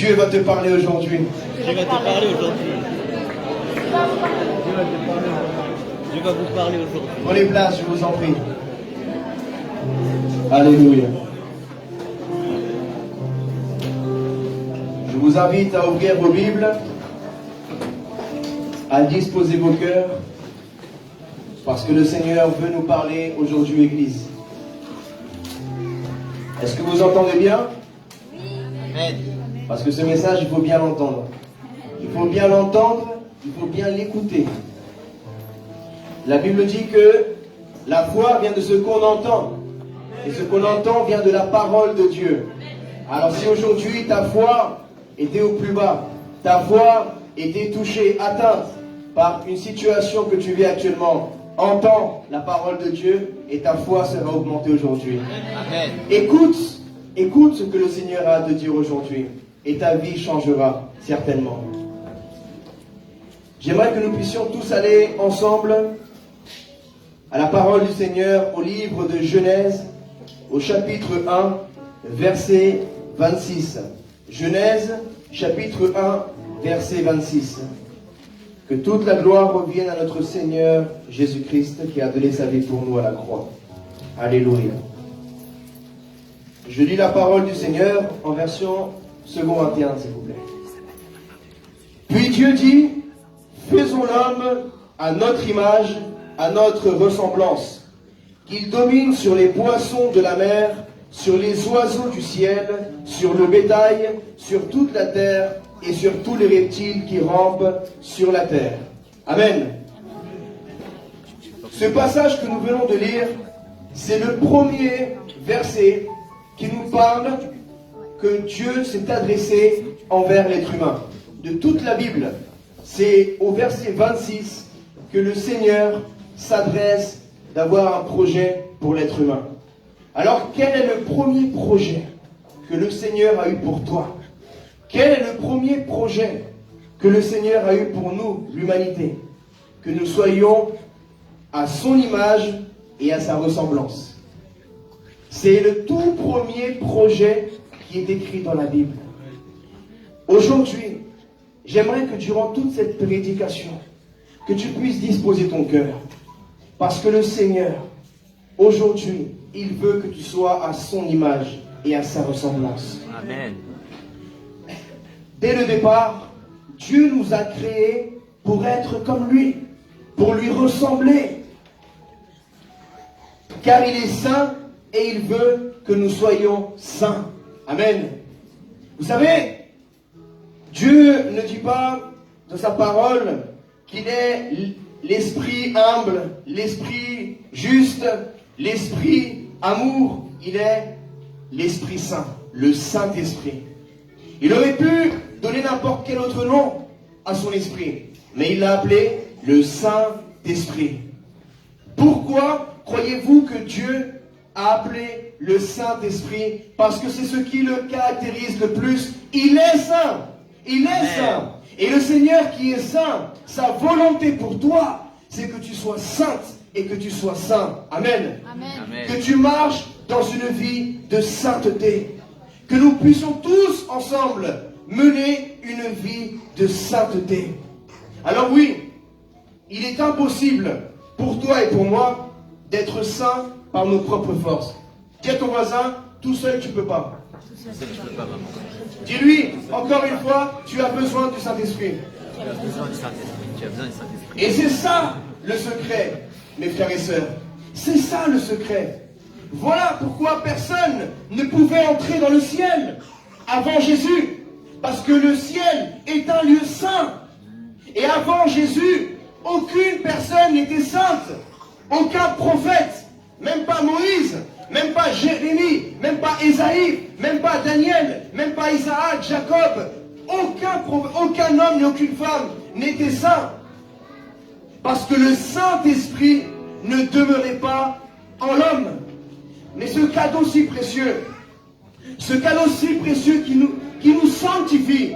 Dieu va te parler aujourd'hui. Dieu va te parler aujourd'hui. Dieu va vous parler aujourd'hui. Prenez place, je vous en prie. Alléluia. Je vous invite à ouvrir vos Bibles, à disposer vos cœurs, parce que le Seigneur veut nous parler aujourd'hui, Église. Est-ce que vous entendez bien? Amen. Parce que ce message, il faut bien l'entendre. Il faut bien l'entendre, il faut bien l'écouter. La Bible dit que la foi vient de ce qu'on entend. Et ce qu'on entend vient de la parole de Dieu. Alors si aujourd'hui ta foi était au plus bas, ta foi était touchée, atteinte par une situation que tu vis actuellement, entends la parole de Dieu et ta foi sera augmentée aujourd'hui. Amen. Écoute ce que le Seigneur a à te dire aujourd'hui et ta vie changera certainement. J'aimerais que nous puissions tous aller ensemble à la parole du Seigneur au livre de Genèse, au chapitre 1, verset 26. Genèse, chapitre 1, verset 26. Que toute la gloire revienne à notre Seigneur Jésus-Christ qui a donné sa vie pour nous à la croix. Alléluia. Je lis la parole du Seigneur en version second 21, s'il vous plaît. Puis Dieu dit, faisons l'homme à notre image, à notre ressemblance, qu'il domine sur les poissons de la mer, sur les oiseaux du ciel, sur le bétail, sur toute la terre et sur tous les reptiles qui rampent sur la terre. Amen. Ce passage que nous venons de lire, c'est le premier verset qui nous parle que Dieu s'est adressé envers l'être humain. De toute la Bible, c'est au verset 26 que le Seigneur s'adresse d'avoir un projet pour l'être humain. Alors, quel est le premier projet que le Seigneur a eu pour toi? Quel est le premier projet que le Seigneur a eu pour nous, l'humanité? Que nous soyons à son image et à sa ressemblance. C'est le tout premier projet qui est écrit dans la Bible. Aujourd'hui, j'aimerais que durant toute cette prédication, que tu puisses disposer ton cœur. Parce que le Seigneur, aujourd'hui, il veut que tu sois à son image et à sa ressemblance. Amen. Dès le départ, Dieu nous a créés pour être comme lui, pour lui ressembler. Car il est saint et il veut que nous soyons saints. Amen. Vous savez, Dieu ne dit pas dans sa parole qu'il est l'esprit humble, l'esprit juste, l'esprit amour. Il est l'Esprit Saint, le Saint-Esprit. Il aurait pu donner n'importe quel autre nom à son esprit, mais il l'a appelé le Saint-Esprit. Pourquoi croyez-vous que Dieu a appelé le Saint-Esprit? Parce que c'est ce qui le caractérise le plus. Il est saint. Il est saint. Et le Seigneur qui est saint, sa volonté pour toi, c'est que tu sois sainte et que tu sois saint. Amen. Amen. Que tu marches dans une vie de sainteté. Que nous puissions tous ensemble mener une vie de sainteté. Alors oui, il est impossible pour toi et pour moi d'être saint par nos propres forces. Dis à ton voisin, tout seul tu ne peux pas. Dis-lui, encore une fois, tu as besoin du Saint-Esprit. Tu as besoin du Saint-Esprit. Tu as besoin du Saint-Esprit. Et c'est ça le secret, mes frères et sœurs. C'est ça le secret. Voilà pourquoi personne ne pouvait entrer dans le ciel avant Jésus. Parce que le ciel est un lieu saint. Et avant Jésus, aucune personne n'était sainte. Aucun prophète, même pas Moïse, même pas Jérémie, même pas Ésaïe, même pas Daniel, même pas Isaac, Jacob. Aucun homme ni aucune femme n'était saint. Parce que le Saint-Esprit ne demeurait pas en l'homme. Mais ce cadeau si précieux qui nous sanctifie.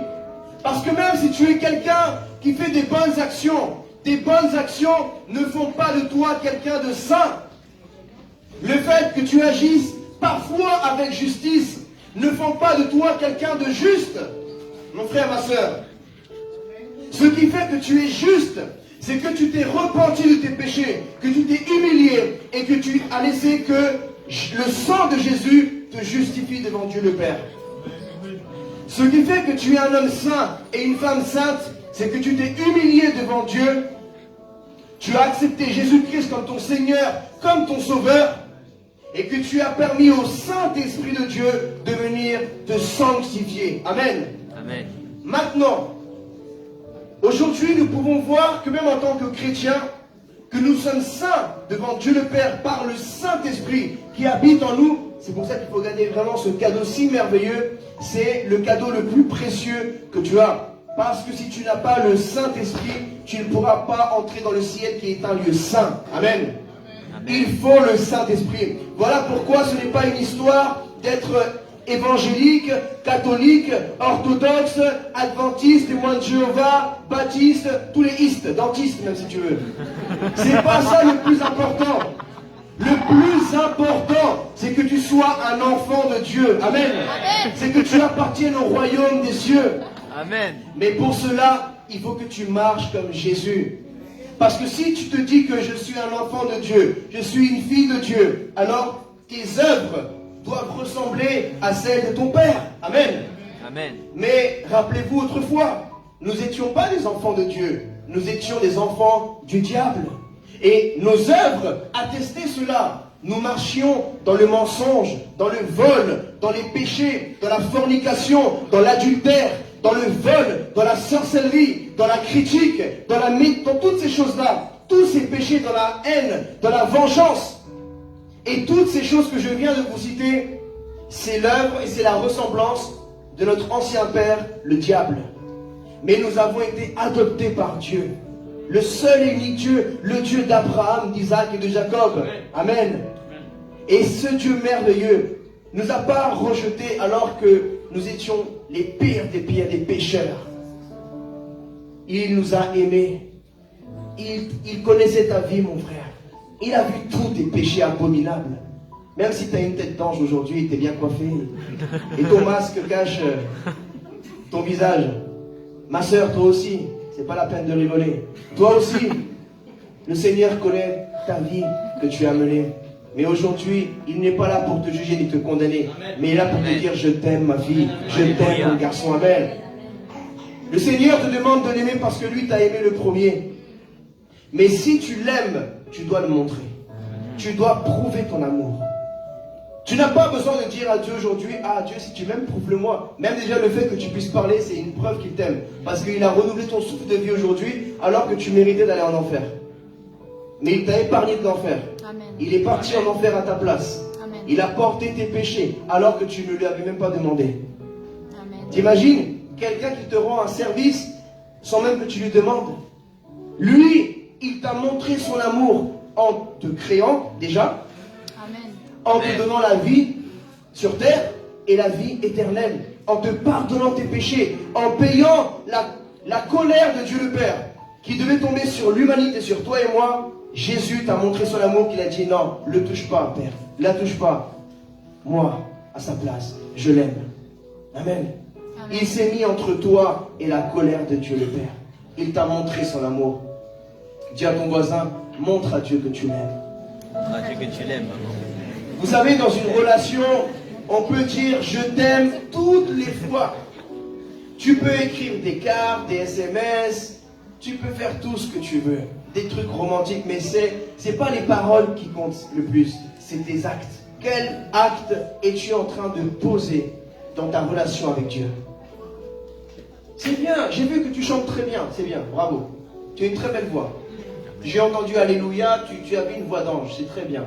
Parce que même si tu es quelqu'un qui fait des bonnes actions ne font pas de toi quelqu'un de saint. Le fait que tu agisses parfois avec justice ne font pas de toi quelqu'un de juste. mon frère, ma soeur. Ce qui fait que tu es juste, c'est que tu t'es repenti de tes péchés, que tu t'es humilié et que tu as laissé que le sang de Jésus te justifie devant Dieu le Père. Ce qui fait que tu es un homme saint et une femme sainte, c'est que tu t'es humilié devant Dieu. Tu as accepté Jésus-Christ comme ton Seigneur, comme ton Sauveur, et que tu as permis au Saint-Esprit de Dieu de venir te sanctifier. Amen. Amen. Maintenant, aujourd'hui, nous pouvons voir que même en tant que chrétiens, que nous sommes saints devant Dieu le Père par le Saint-Esprit qui habite en nous. C'est pour ça qu'il faut garder vraiment ce cadeau si merveilleux. C'est le cadeau le plus précieux que tu as. Parce que si tu n'as pas le Saint-Esprit, tu ne pourras pas entrer dans le ciel qui est un lieu saint. Amen. Amen. Il faut le Saint-Esprit. Voilà pourquoi ce n'est pas une histoire d'être évangélique, catholique, orthodoxe, adventiste, témoin de Jéhovah, baptiste, tous les istes, dentistes même si tu veux. C'est pas ça le plus important. Le plus important, c'est que tu sois un enfant de Dieu. Amen. Amen. C'est que tu appartiennes au royaume des cieux. Amen. Mais pour cela, il faut que tu marches comme Jésus. Parce que si tu te dis que je suis un enfant de Dieu, je suis une fille de Dieu, alors tes œuvres doivent ressembler à celles de ton Père. Amen. Amen. Mais rappelez-vous autrefois, nous n'étions pas des enfants de Dieu, nous étions des enfants du diable. Et nos œuvres attestaient cela. Nous marchions dans le mensonge, dans le vol, dans les péchés, dans la fornication, dans l'adultère, dans le vol, dans la sorcellerie, dans la critique, dans toutes ces choses-là. Tous ces péchés, dans la haine, dans la vengeance. Et toutes ces choses que je viens de vous citer, c'est l'œuvre et c'est la ressemblance de notre ancien père, le diable. Mais nous avons été adoptés par Dieu. Le seul et unique Dieu, le Dieu d'Abraham, d'Isaac et de Jacob. Amen. Et ce Dieu merveilleux ne nous a pas rejetés alors que nous étions les pires des pécheurs. Il nous a aimés. Il connaissait ta vie, mon frère. Il a vu tous tes péchés abominables. Même si tu as une tête d'ange aujourd'hui, tu es bien coiffé. Et ton masque cache ton visage. Ma soeur, toi aussi. C'est pas la peine de rigoler. Toi aussi, le Seigneur connaît ta vie que tu as menée. Mais aujourd'hui, il n'est pas là pour te juger ni te condamner. Mais il est là pour te dire, je t'aime ma fille, je t'aime mon garçon. Amen. Le Seigneur te demande de l'aimer parce que lui t'a aimé le premier. Mais si tu l'aimes, tu dois le montrer. Tu dois prouver ton amour. Tu n'as pas besoin de dire à Dieu aujourd'hui, ah Dieu, si tu m'aimes, prouve-le-moi. Même déjà le fait que tu puisses parler, c'est une preuve qu'il t'aime. Parce qu'il a renouvelé ton souffle de vie aujourd'hui, alors que tu méritais d'aller en enfer. Mais il t'a épargné de l'enfer. Il est parti en enfer à ta place. Amen. Il a porté tes péchés, alors que tu ne lui avais même pas demandé. T'imagines quelqu'un qui te rend un service sans même que tu lui demandes. Lui, il t'a montré son amour en te créant déjà. En te donnant la vie sur terre et la vie éternelle, en te pardonnant tes péchés, en payant la colère de Dieu le Père, qui devait tomber sur l'humanité, sur toi et moi. Jésus t'a montré son amour, qu'il a dit non, ne le touche pas, Père, ne la touche pas. Moi, à sa place, je l'aime. Amen. Amen. Il s'est mis entre toi et la colère de Dieu le Père. Il t'a montré son amour. Dis à ton voisin, montre à Dieu que tu l'aimes. Montre à Dieu que tu l'aimes, maman. Vous savez, dans une relation, on peut dire « je t'aime » toutes les fois. Tu peux écrire des cartes, des SMS, tu peux faire tout ce que tu veux, des trucs romantiques, mais c'est pas les paroles qui comptent le plus, c'est tes actes. Quel acte es-tu en train de poser dans ta relation avec Dieu? C'est bien, j'ai vu que tu chantes très bien, c'est bien, bravo. Tu as une très belle voix. J'ai entendu Alléluia, tu avais une voix d'ange, c'est très bien.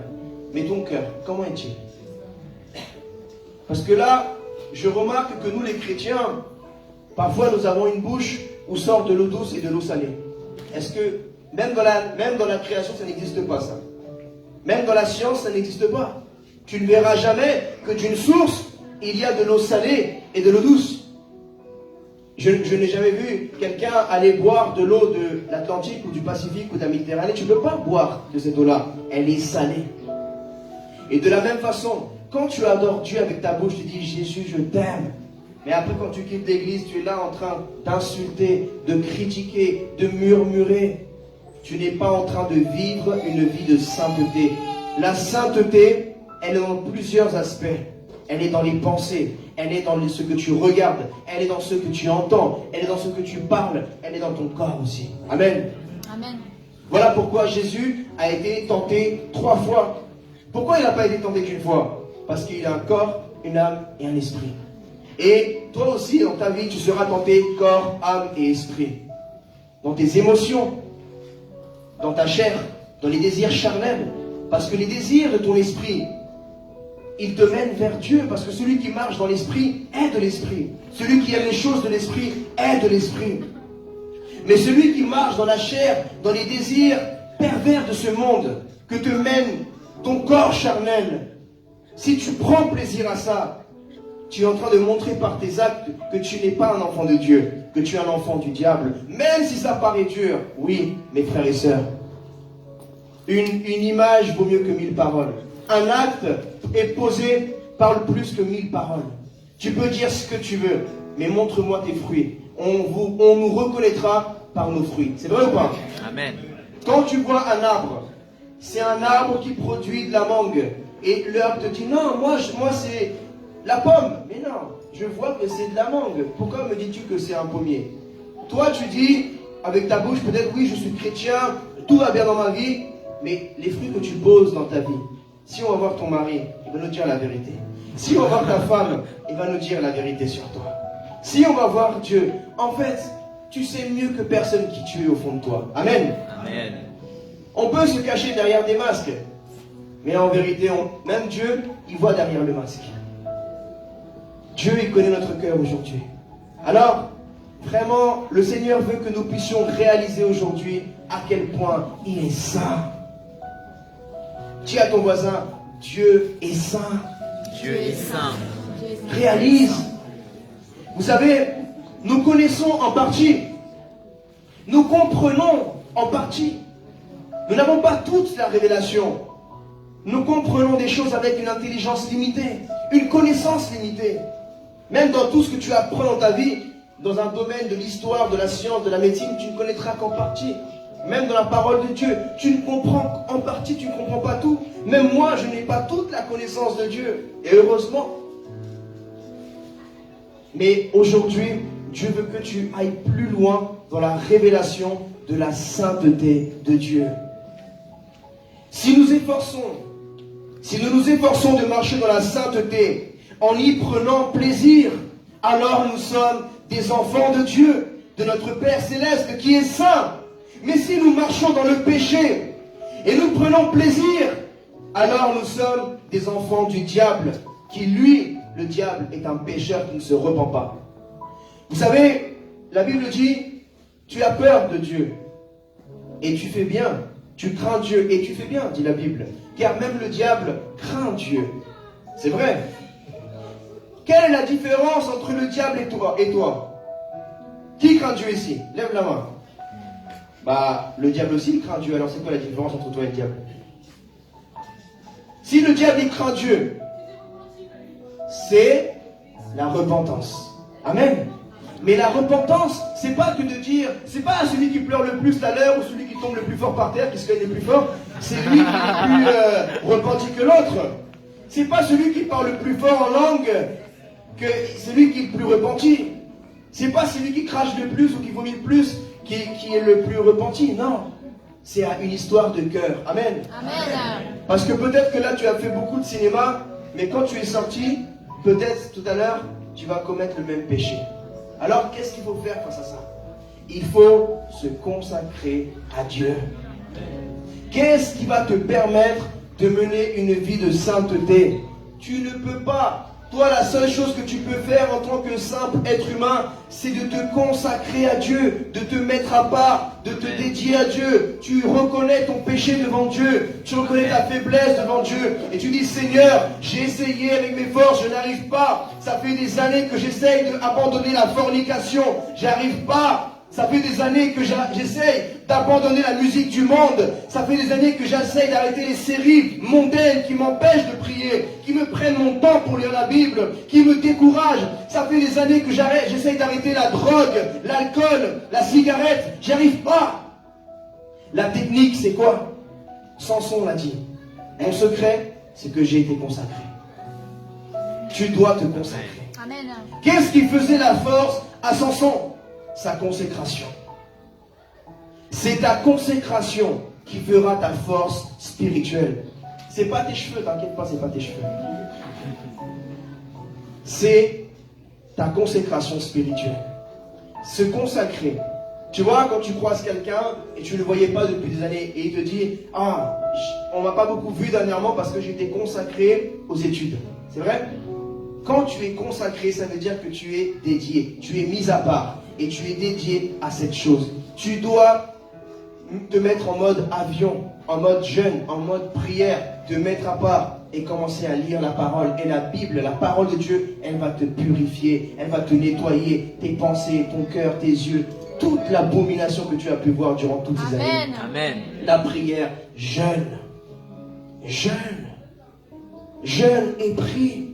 Mais ton cœur, comment est-il? Parce que là, je remarque que nous les chrétiens, parfois nous avons une bouche où sort de l'eau douce et de l'eau salée. Est-ce que, même dans la création, ça n'existe pas ça? Même dans la science, ça n'existe pas. Tu ne verras jamais que d'une source, il y a de l'eau salée et de l'eau douce. Je n'ai jamais vu quelqu'un aller boire de l'eau de l'Atlantique ou du Pacifique ou de la Méditerranée. Tu ne peux pas boire de cette eau-là. Elle est salée. Et de la même façon, quand tu adores Dieu avec ta bouche, tu dis Jésus, je t'aime. Mais après, quand tu quittes l'église, tu es là en train d'insulter, de critiquer, de murmurer. Tu n'es pas en train de vivre une vie de sainteté. La sainteté, elle est dans plusieurs aspects. Elle est dans les pensées, elle est dans ce que tu regardes, elle est dans ce que tu entends, elle est dans ce que tu parles, elle est dans ton corps aussi. Amen. Amen. Voilà pourquoi Jésus a été tenté 3 fois. Pourquoi il n'a pas été tenté qu'une fois? Parce qu'il a un corps, une âme et un esprit. Et toi aussi, dans ta vie, tu seras tenté corps, âme et esprit. Dans tes émotions, dans ta chair, dans les désirs charnels. Parce que les désirs de ton esprit, ils te mènent vers Dieu. Parce que celui qui marche dans l'esprit est de l'esprit. Celui qui aime les choses de l'esprit est de l'esprit. Mais celui qui marche dans la chair, dans les désirs pervers de ce monde, que te mène ton corps charnel, si tu prends plaisir à ça, tu es en train de montrer par tes actes que tu n'es pas un enfant de Dieu, que tu es un enfant du diable, même si ça paraît dur. Oui, mes frères et sœurs, une image vaut mieux que 1000 paroles. Un acte est posé parle plus que 1000 paroles. Tu peux dire ce que tu veux, mais montre-moi tes fruits. On nous reconnaîtra par nos fruits. C'est vrai ou pas? Amen. Quand tu vois un arbre, c'est un arbre qui produit de la mangue. Et l'arbre te dit, non, moi c'est la pomme. Mais non, je vois que c'est de la mangue. Pourquoi me dis-tu que c'est un pommier? Toi, tu dis, avec ta bouche, peut-être, oui, je suis chrétien, tout va bien dans ma vie. Mais les fruits que tu poses dans ta vie, si on va voir ton mari, il va nous dire la vérité. Si on va voir ta femme, il va nous dire la vérité sur toi. Si on va voir Dieu, en fait, tu sais mieux que personne qui tu es au fond de toi. Amen. Amen. On peut se cacher derrière des masques. Mais en vérité, même Dieu, il voit derrière le masque. Dieu, il connaît notre cœur aujourd'hui. Alors, vraiment, le Seigneur veut que nous puissions réaliser aujourd'hui à quel point il est saint. Dis à ton voisin, Dieu est saint. Dieu est saint. Réalise. Vous savez, nous connaissons en partie. Nous comprenons en partie. Nous n'avons pas toute la révélation. Nous comprenons des choses avec une intelligence limitée, une connaissance limitée. Même dans tout ce que tu apprends dans ta vie, dans un domaine de l'histoire, de la science, de la médecine, tu ne connaîtras qu'en partie. Même dans la parole de Dieu, tu ne comprends en partie, tu ne comprends pas tout. Même moi, je n'ai pas toute la connaissance de Dieu. Et heureusement. Mais aujourd'hui, Dieu veut que tu ailles plus loin dans la révélation de la sainteté de Dieu. Si nous nous efforçons de marcher dans la sainteté, en y prenant plaisir, alors nous sommes des enfants de Dieu, de notre Père Céleste qui est saint. Mais si nous marchons dans le péché et nous prenons plaisir, alors nous sommes des enfants du diable, qui lui, le diable, est un pécheur qui ne se repent pas. Vous savez, la Bible dit, tu as peur de Dieu et tu fais bien. Tu crains Dieu et tu fais bien, dit la Bible. Car même le diable craint Dieu. C'est vrai. Quelle est la différence entre le diable et toi? Qui craint Dieu ici? Lève la main. Bah, le diable aussi il craint Dieu. Alors c'est quoi la différence entre toi et le diable? Si le diable il craint Dieu, c'est la repentance. Amen. Mais la repentance, c'est pas que de dire, c'est pas celui qui pleure le plus la l'heure ou celui qui tombe le plus fort par terre qui se gagne le plus fort. C'est lui qui est plus repenti que l'autre. C'est pas celui qui parle le plus fort en langue que celui qui est le plus repenti. C'est pas celui qui crache le plus ou qui vomit le plus qui est le plus repenti. Non. C'est une histoire de cœur. Amen. Amen. Parce que peut-être que là tu as fait beaucoup de cinéma, mais quand tu es sorti, peut-être tout à l'heure, tu vas commettre le même péché. Alors, qu'est-ce qu'il faut faire face à ça? Il faut se consacrer à Dieu. Qu'est-ce qui va te permettre de mener une vie de sainteté? Tu ne peux pas. Toi, la seule chose que tu peux faire en tant que simple être humain, c'est de te consacrer à Dieu, de te mettre à part, de te dédier à Dieu. Tu reconnais ton péché devant Dieu, tu reconnais ta faiblesse devant Dieu, et tu dis, Seigneur, j'ai essayé avec mes forces, je n'arrive pas. Ça fait des années que j'essaye d'abandonner la fornication, j'arrive pas. Ça fait des années que j'essaye d'abandonner la musique du monde. Ça fait des années que j'essaye d'arrêter les séries mondaines qui m'empêchent de prier, qui me prennent mon temps pour lire la Bible, qui me découragent. Ça fait des années que j'essaye d'arrêter la drogue, l'alcool, la cigarette. J'y arrive pas. La technique, c'est quoi? Samson l'a dit. Mon secret, c'est que j'ai été consacré. Tu dois te consacrer. Amen. Qu'est-ce qui faisait la force à Samson? Sa consécration. C'est ta consécration qui fera ta force spirituelle. C'est pas tes cheveux, t'inquiète pas, c'est pas tes cheveux. C'est ta consécration spirituelle. Se consacrer. Tu vois, quand tu croises quelqu'un et tu ne le voyais pas depuis des années et il te dit « Ah, on m'a pas beaucoup vu dernièrement parce que j'étais consacré aux études. » C'est vrai? Quand tu es consacré, ça veut dire que tu es dédié, tu es mis à part et tu es dédié à cette chose. Tu dois te mettre en mode avion, en mode jeûne, en mode prière, te mettre à part et commencer à lire la parole. Et la Bible, la parole de Dieu, elle va te purifier, elle va te nettoyer tes pensées, ton cœur, tes yeux, toute l'abomination que tu as pu voir durant toutes ces années. Amen. La prière, jeûne, jeûne, jeûne et prie.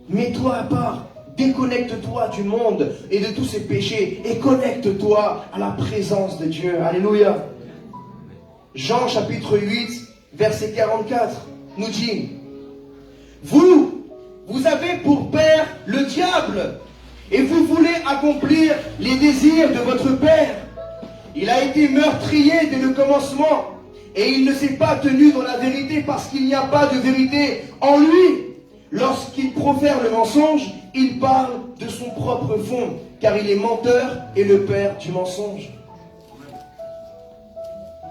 Mets-toi à part, déconnecte-toi du monde et de tous ses péchés et connecte-toi à la présence de Dieu. Alléluia. Jean chapitre 8, verset 44 nous dit: Vous avez pour père le diable et vous voulez accomplir les désirs de votre père. Il a été meurtrier dès le commencement et il ne s'est pas tenu dans la vérité parce qu'il n'y a pas de vérité en lui. Lorsqu'il profère le mensonge, il parle de son propre fond, car il est menteur et le père du mensonge.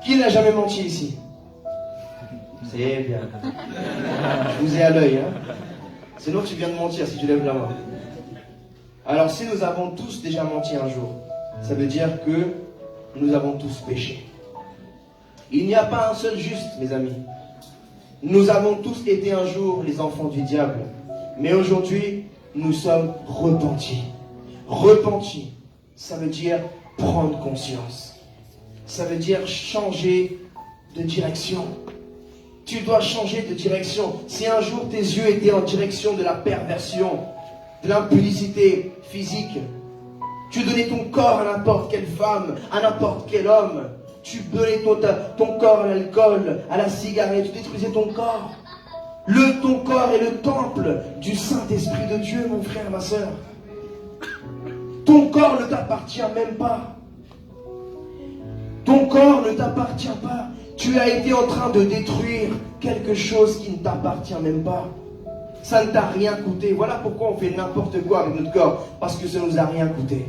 Qui n'a jamais menti ici? C'est bien. Je vous ai à l'œil, hein? Sinon tu viens de mentir si tu lèves la main. Alors si nous avons tous déjà menti un jour, ça veut dire que nous avons tous péché. Il n'y a pas un seul juste, mes amis. Nous avons tous été un jour les enfants du diable. Mais aujourd'hui, nous sommes repentis. Repentis, ça veut dire prendre conscience. Ça veut dire changer de direction. Tu dois changer de direction. Si un jour tes yeux étaient en direction de la perversion, de l'impudicité physique, tu donnais ton corps à n'importe quelle femme, à n'importe quel homme, tu donnais ton corps à l'alcool, à la cigarette, tu détruisais ton corps. Ton corps est le temple du Saint-Esprit de Dieu, mon frère, ma soeur. Ton corps ne t'appartient même pas. Ton corps ne t'appartient pas. Tu as été en train de détruire quelque chose qui ne t'appartient même pas. Ça ne t'a rien coûté. Voilà pourquoi on fait n'importe quoi avec notre corps. Parce que ça ne nous a rien coûté.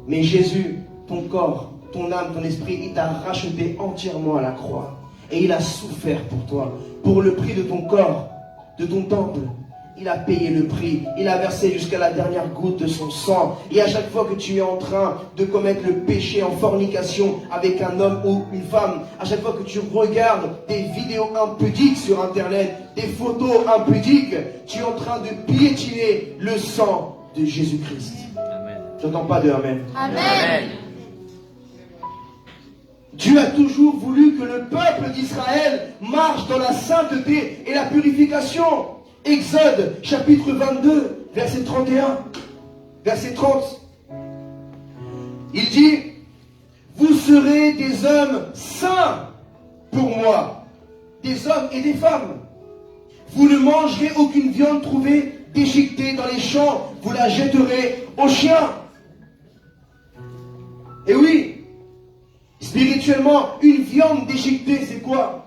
Mais Jésus, ton corps, ton âme, ton esprit, il t'a racheté entièrement à la croix. Et il a souffert pour toi. Pour le prix de ton corps, de ton temple. Il a payé le prix. Il a versé jusqu'à la dernière goutte de son sang. Et à chaque fois que tu es en train de commettre le péché en fornication avec un homme ou une femme, à chaque fois que tu regardes des vidéos impudiques sur Internet, des photos impudiques, tu es en train de piétiner le sang de Jésus-Christ. J'entends pas de Amen. Amen. Dieu a toujours voulu que le peuple d'Israël marche dans la sainteté et la purification. Exode chapitre 22, verset 31, verset 30. Il dit: Vous serez des hommes saints pour moi, des hommes et des femmes. Vous ne mangerez aucune viande trouvée déchiquetée dans les champs, vous la jetterez aux chiens. Et oui, spirituellement, une viande déchiquetée, c'est quoi?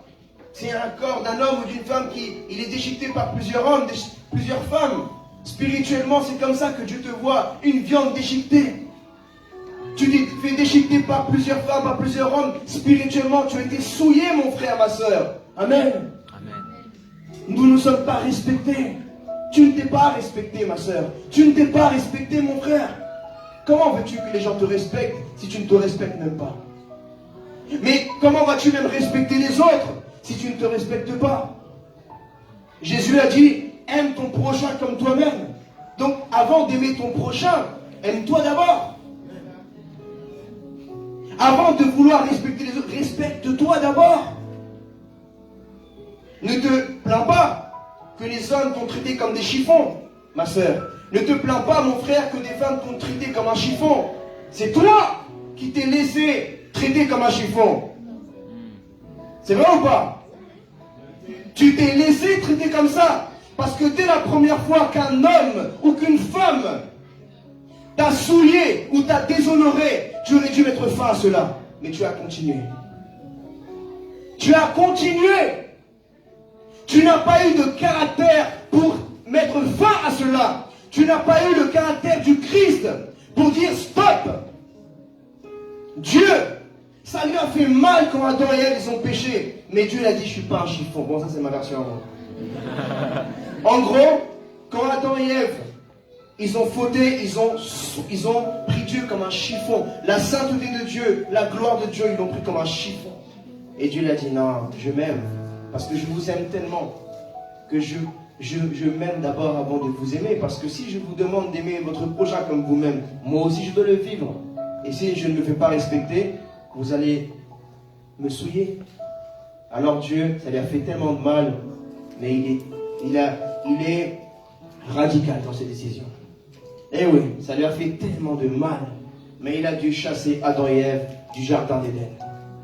C'est un corps d'un homme ou d'une femme il est déchiqueté par plusieurs hommes, plusieurs femmes. Spirituellement, c'est comme ça que Dieu te voit, une viande déchiquetée. Tu t'es fait déchiqueter par plusieurs femmes, par plusieurs hommes. Spirituellement, tu as été souillé, mon frère, ma soeur. Amen. Amen. Nous ne sommes pas respectés. Tu ne t'es pas respecté, ma soeur. Tu ne t'es pas respecté, mon frère. Comment veux-tu que les gens te respectent si tu ne te respectes même pas? Mais comment vas-tu même respecter les autres si tu ne te respectes pas? Jésus a dit: aime ton prochain comme toi-même. Donc avant d'aimer ton prochain, aime-toi d'abord. Avant de vouloir respecter les autres, respecte-toi d'abord. Ne te plains pas que les hommes t'ont traité comme des chiffons, ma soeur. Ne te plains pas, mon frère, que des femmes t'ont traité comme un chiffon. C'est toi qui t'es laissé traiter comme un chiffon. C'est vrai ou pas? Tu t'es laissé traiter comme ça. Parce que dès la première fois qu'un homme ou qu'une femme t'a souillé ou t'a déshonoré, tu aurais dû mettre fin à cela. Mais tu as continué. Tu as continué. Tu n'as pas eu de caractère pour mettre fin à cela. Tu n'as pas eu le caractère du Christ pour dire stop. Dieu, ça lui a fait mal quand Adam et Ève ils ont péché. Mais Dieu l'a dit, je ne suis pas un chiffon. Bon, ça c'est ma version à moi. En gros, quand Adam et Ève, ils ont fauté, ils ont pris Dieu comme un chiffon. La sainteté de Dieu, la gloire de Dieu, ils l'ont pris comme un chiffon. Et Dieu l'a dit, non, je m'aime. Parce que je vous aime tellement que je m'aime d'abord avant de vous aimer. Parce que si je vous demande d'aimer votre prochain comme vous-même, moi aussi je dois le vivre. Et si je ne le fais pas respecter, vous allez me souiller. Alors Dieu, ça lui a fait tellement de mal, mais il est radical dans ses décisions. Eh oui, ça lui a fait tellement de mal, mais il a dû chasser Adam et Ève du jardin d'Éden.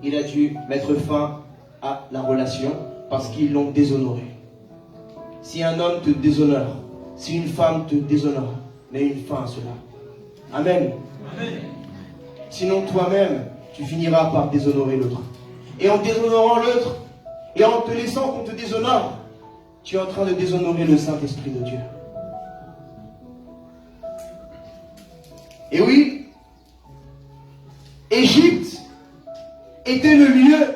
Il a dû mettre fin à la relation parce qu'ils l'ont déshonoré. Si un homme te déshonore, si une femme te déshonore, mets une fin à cela. Amen. Amen. Sinon toi-même, tu finiras par déshonorer l'autre. Et en déshonorant l'autre, et en te laissant qu'on te déshonore, tu es en train de déshonorer le Saint-Esprit de Dieu. Et oui, Égypte était le lieu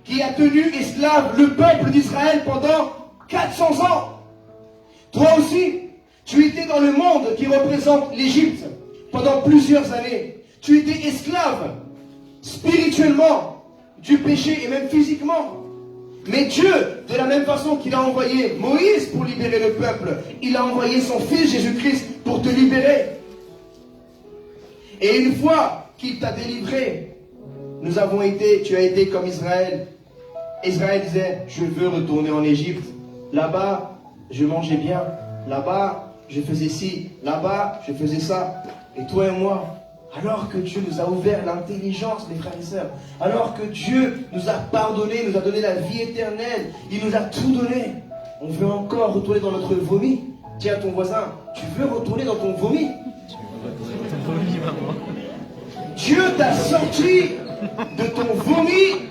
qui a tenu esclave le peuple d'Israël pendant 400 ans. Toi aussi, tu étais dans le monde qui représente l'Égypte pendant plusieurs années. Tu étais esclave spirituellement du péché et même physiquement. Mais Dieu, de la même façon qu'il a envoyé Moïse pour libérer le peuple, il a envoyé son fils Jésus-Christ pour te libérer. Et une fois qu'il t'a délivré, tu as été comme Israël. Israël disait, je veux retourner en Égypte. Là-bas, je mangeais bien. Là-bas, je faisais ci. Là-bas, je faisais ça. Et toi et moi, alors que Dieu nous a ouvert l'intelligence, mes frères et sœurs, alors que Dieu nous a pardonné, nous a donné la vie éternelle, il nous a tout donné, on veut encore retourner dans notre vomi. Dis à ton voisin, tu veux retourner dans ton vomi? Dieu t'a sorti de ton vomi,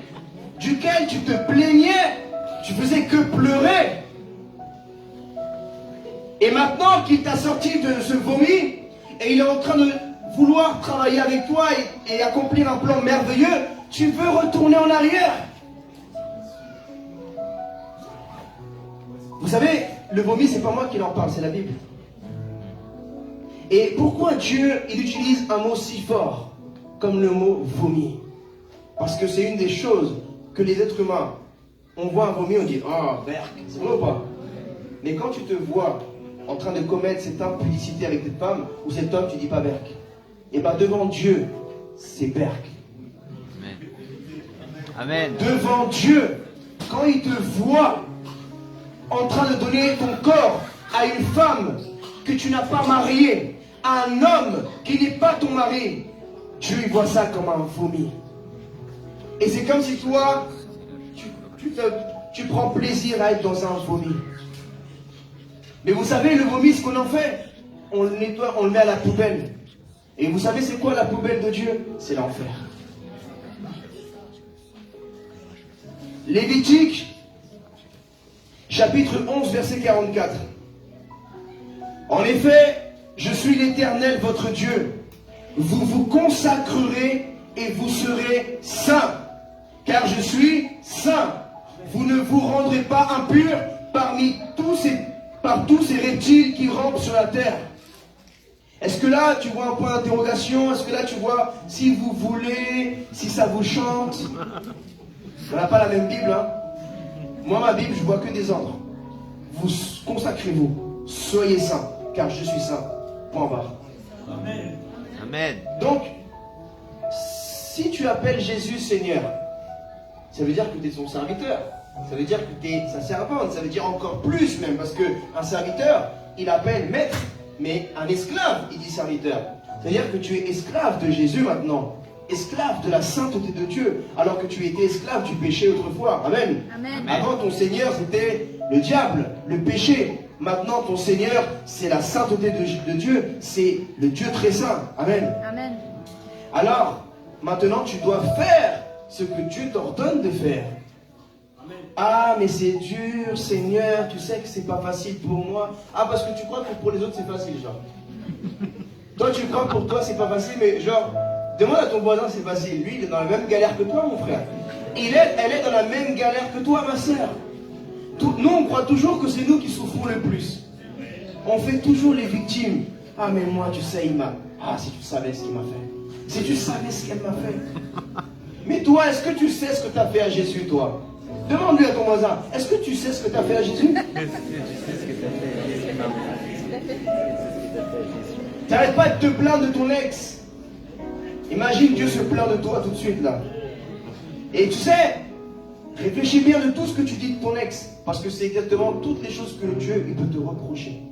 duquel tu te plaignais, tu faisais que pleurer. Et maintenant qu'il t'a sorti de ce vomi, et il est en train de vouloir travailler avec toi et accomplir un plan merveilleux, tu veux retourner en arrière. Vous savez, le vomi, c'est pas moi qui en parle, c'est la Bible. Et pourquoi Dieu, il utilise un mot si fort comme le mot vomi? Parce que c'est une des choses que les êtres humains, on voit un vomi, on dit « Ah, berk », c'est vrai ou pas? Mais quand tu te vois en train de commettre cette impudicité avec cette femme ou cet homme, tu dis pas berk. Et bien devant Dieu, c'est berk. Amen. Devant Dieu, quand il te voit en train de donner ton corps à une femme que tu n'as pas mariée, à un homme qui n'est pas ton mari, Dieu il voit ça comme un vomi. Et c'est comme si toi, tu prends plaisir à être dans un vomi. Mais vous savez, le vomi, ce qu'on en fait, on le nettoie, on le met à la poubelle. Et vous savez c'est quoi la poubelle de Dieu? C'est l'enfer. Lévitique, chapitre 11, verset 44. En effet, je suis l'Éternel, votre Dieu. Vous vous consacrerez et vous serez saints, car je suis saint. Vous ne vous rendrez pas impurs par tous ces reptiles qui rampent sur la terre. Est-ce que là, tu vois un point d'interrogation? Est-ce que là, tu vois si vous voulez, si ça vous chante? On n'a pas la même Bible, hein? Moi, ma Bible, je vois que des ordres. Vous consacrez-vous, soyez saints, car je suis saint. Point barre. Amen. Amen. Donc, si tu appelles Jésus Seigneur, ça veut dire que tu es son serviteur. Ça veut dire que tu es sa servante. Ça veut dire encore plus même, parce qu'un serviteur, il appelle maître, mais un esclave, il dit serviteur. C'est-à-dire que tu es esclave de Jésus maintenant. Esclave de la sainteté de Dieu, alors que tu étais esclave du péché autrefois. Amen. Amen. Avant, ton Seigneur, c'était le diable, le péché. Maintenant, ton Seigneur, c'est la sainteté de Dieu. C'est le Dieu très saint. Amen. Amen. Alors, maintenant, tu dois faire ce que Dieu t'ordonne de faire. Ah, mais c'est dur, Seigneur, tu sais que c'est pas facile pour moi. Ah, parce que tu crois que pour les autres, c'est facile, genre. Toi, tu crois que pour toi, c'est pas facile, mais genre, demande à ton voisin, c'est facile. Lui, il est dans la même galère que toi, mon frère. Elle est dans la même galère que toi, ma soeur. Nous, on croit toujours que c'est nous qui souffrons le plus. On fait toujours les victimes. Ah, mais moi, tu sais, il m'a... Ah, si tu savais ce qu'il m'a fait. Si tu savais ce qu'elle m'a fait. Mais toi, est-ce que tu sais ce que tu as fait à Jésus, toi? Demande-lui à ton voisin, est-ce que tu sais ce que tu as fait à Jésus? T'arrêtes pas de te plaindre de ton ex. Imagine Dieu se plaint de toi tout de suite là. Et tu sais, réfléchis bien de tout ce que tu dis de ton ex. Parce que c'est exactement toutes les choses que Dieu il peut te reprocher.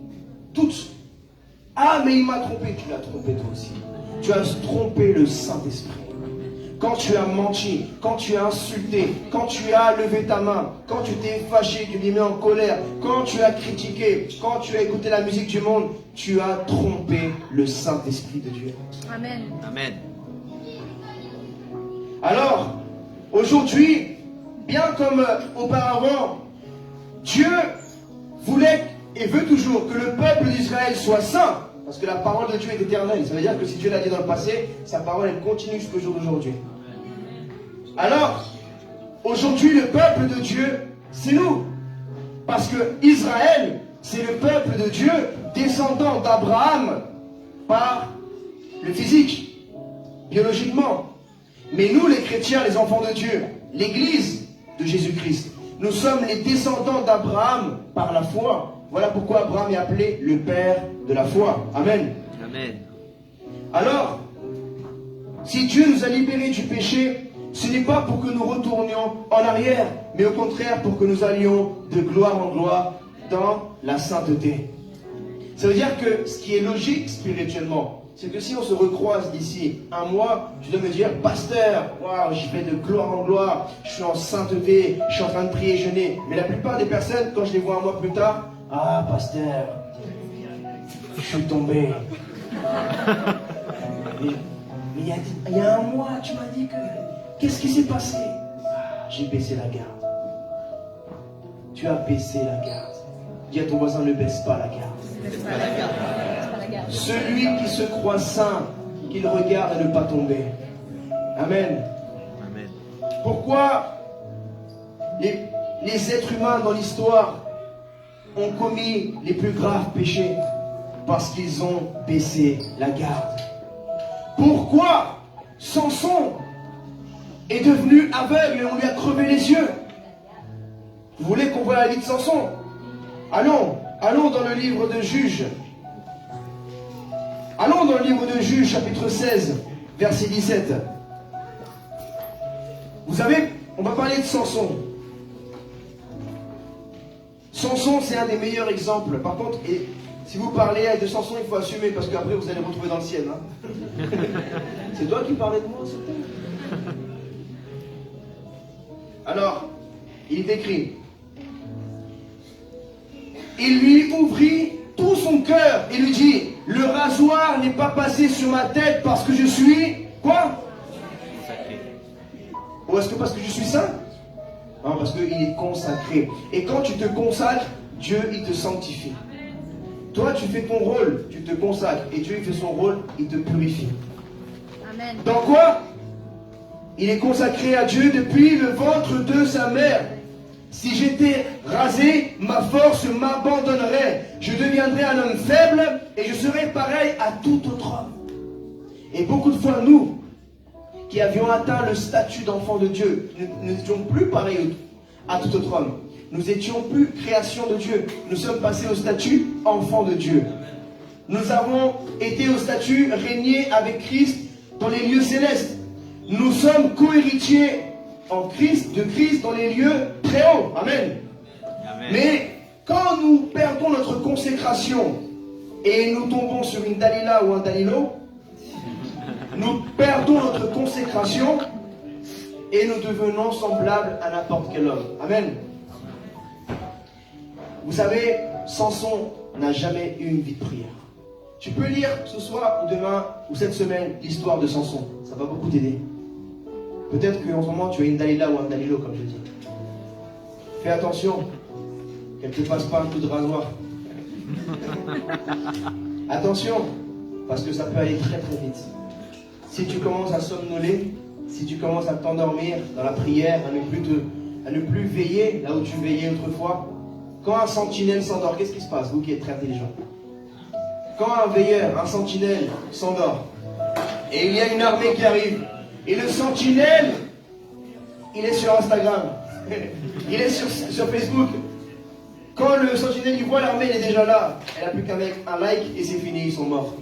Toutes. Ah, mais il m'a trompé. Tu l'as trompé toi aussi. Tu as trompé le Saint-Esprit. Quand tu as menti, quand tu as insulté, quand tu as levé ta main, quand tu t'es fâché, tu t'es mis en colère, quand tu as critiqué, quand tu as écouté la musique du monde, tu as trompé le Saint-Esprit de Dieu. Amen. Amen. Alors, aujourd'hui, bien comme auparavant, Dieu voulait et veut toujours que le peuple d'Israël soit saint. Parce que la parole de Dieu est éternelle. Ça veut dire que si Dieu l'a dit dans le passé, sa parole elle continue jusqu'au jour d'aujourd'hui. Alors, aujourd'hui, le peuple de Dieu, c'est nous. Parce que Israël, c'est le peuple de Dieu, descendant d'Abraham par le physique, biologiquement. Mais nous, les chrétiens, les enfants de Dieu, l'Église de Jésus-Christ, nous sommes les descendants d'Abraham par la foi. Voilà pourquoi Abraham est appelé le père de la foi. Amen. Amen. Alors, si Dieu nous a libérés du péché, ce n'est pas pour que nous retournions en arrière, mais au contraire pour que nous allions de gloire en gloire dans la sainteté. Ça veut dire que ce qui est logique spirituellement, c'est que si on se recroise d'ici un mois, tu dois me dire, pasteur, waouh, j'y vais de gloire en gloire, je suis en sainteté, je suis en train de prier, jeûner. Mais la plupart des personnes, quand je les vois un mois plus tard, ah, pasteur, je suis tombé. Mais il y a un mois, tu m'as dit que... Qu'est-ce qui s'est passé? Ah, j'ai baissé la garde. Tu as baissé la garde. Dis à ton voisin, ne baisse pas la garde. Baisse pas la garde. Baisse pas la garde. Celui qui se croit saint, qu'il regarde à ne pas tomber. Amen. Amen. Pourquoi les êtres humains dans l'histoire ont commis les plus graves péchés? Parce qu'ils ont baissé la garde. Pourquoi Samson est devenu aveugle et on lui a crevé les yeux? Vous voulez qu'on voit la vie de Samson? Allons dans le livre de Juges. Allons dans le livre de Juges, chapitre 16, verset 17. Vous savez, on va parler de Samson. Samson, c'est un des meilleurs exemples. Par contre, si vous parlez de Samson, il faut assumer, parce qu'après vous allez vous retrouver dans le ciel. Hein. C'est toi qui parlais de moi, c'est toi. Alors, il est écrit, il lui ouvrit tout son cœur et lui dit, le rasoir n'est pas passé sur ma tête parce que je suis, quoi? Sacré. Ou est-ce que parce que je suis saint? Non, parce qu'il est consacré. Et quand tu te consacres, Dieu, il te sanctifie. Toi, tu fais ton rôle, tu te consacres. Et Dieu, il fait son rôle, il te purifie. Amen. Dans quoi? Il est consacré à Dieu depuis le ventre de sa mère. Si j'étais rasé, ma force m'abandonnerait. Je deviendrais un homme faible et je serais pareil à tout autre homme. Et beaucoup de fois, nous, qui avions atteint le statut d'enfant de Dieu, nous n'étions plus pareils à tout autre homme. Nous étions plus création de Dieu. Nous sommes passés au statut enfant de Dieu. Nous avons été au statut régné avec Christ dans les lieux célestes. Nous sommes co-héritiers en Christ, de Christ dans les lieux très hauts. Amen. Amen. Mais quand nous perdons notre consécration et nous tombons sur une Dalila ou un Dalilo, nous perdons notre consécration et nous devenons semblables à n'importe quel homme. Amen. Vous savez, Samson n'a jamais eu une vie de prière. Tu peux lire ce soir ou demain ou cette semaine l'histoire de Samson. Ça va beaucoup t'aider. Peut-être qu'en ce moment tu as une Dalila ou un Dalilo, comme je dis. Fais attention qu'elle ne te fasse pas un coup de rasoir. Attention, parce que ça peut aller très très vite. Si tu commences à somnoler, si tu commences à t'endormir dans la prière, à ne plus veiller là où tu veillais autrefois, quand un sentinelle s'endort, qu'est-ce qui se passe, vous qui êtes très intelligents? Quand un veilleur, un sentinelle s'endort, et il y a une armée qui arrive, et le sentinelle, il est sur Instagram, il est sur Facebook. Quand le sentinelle il voit l'armée, il est déjà là. Elle n'a plus qu'un like et c'est fini, ils sont morts.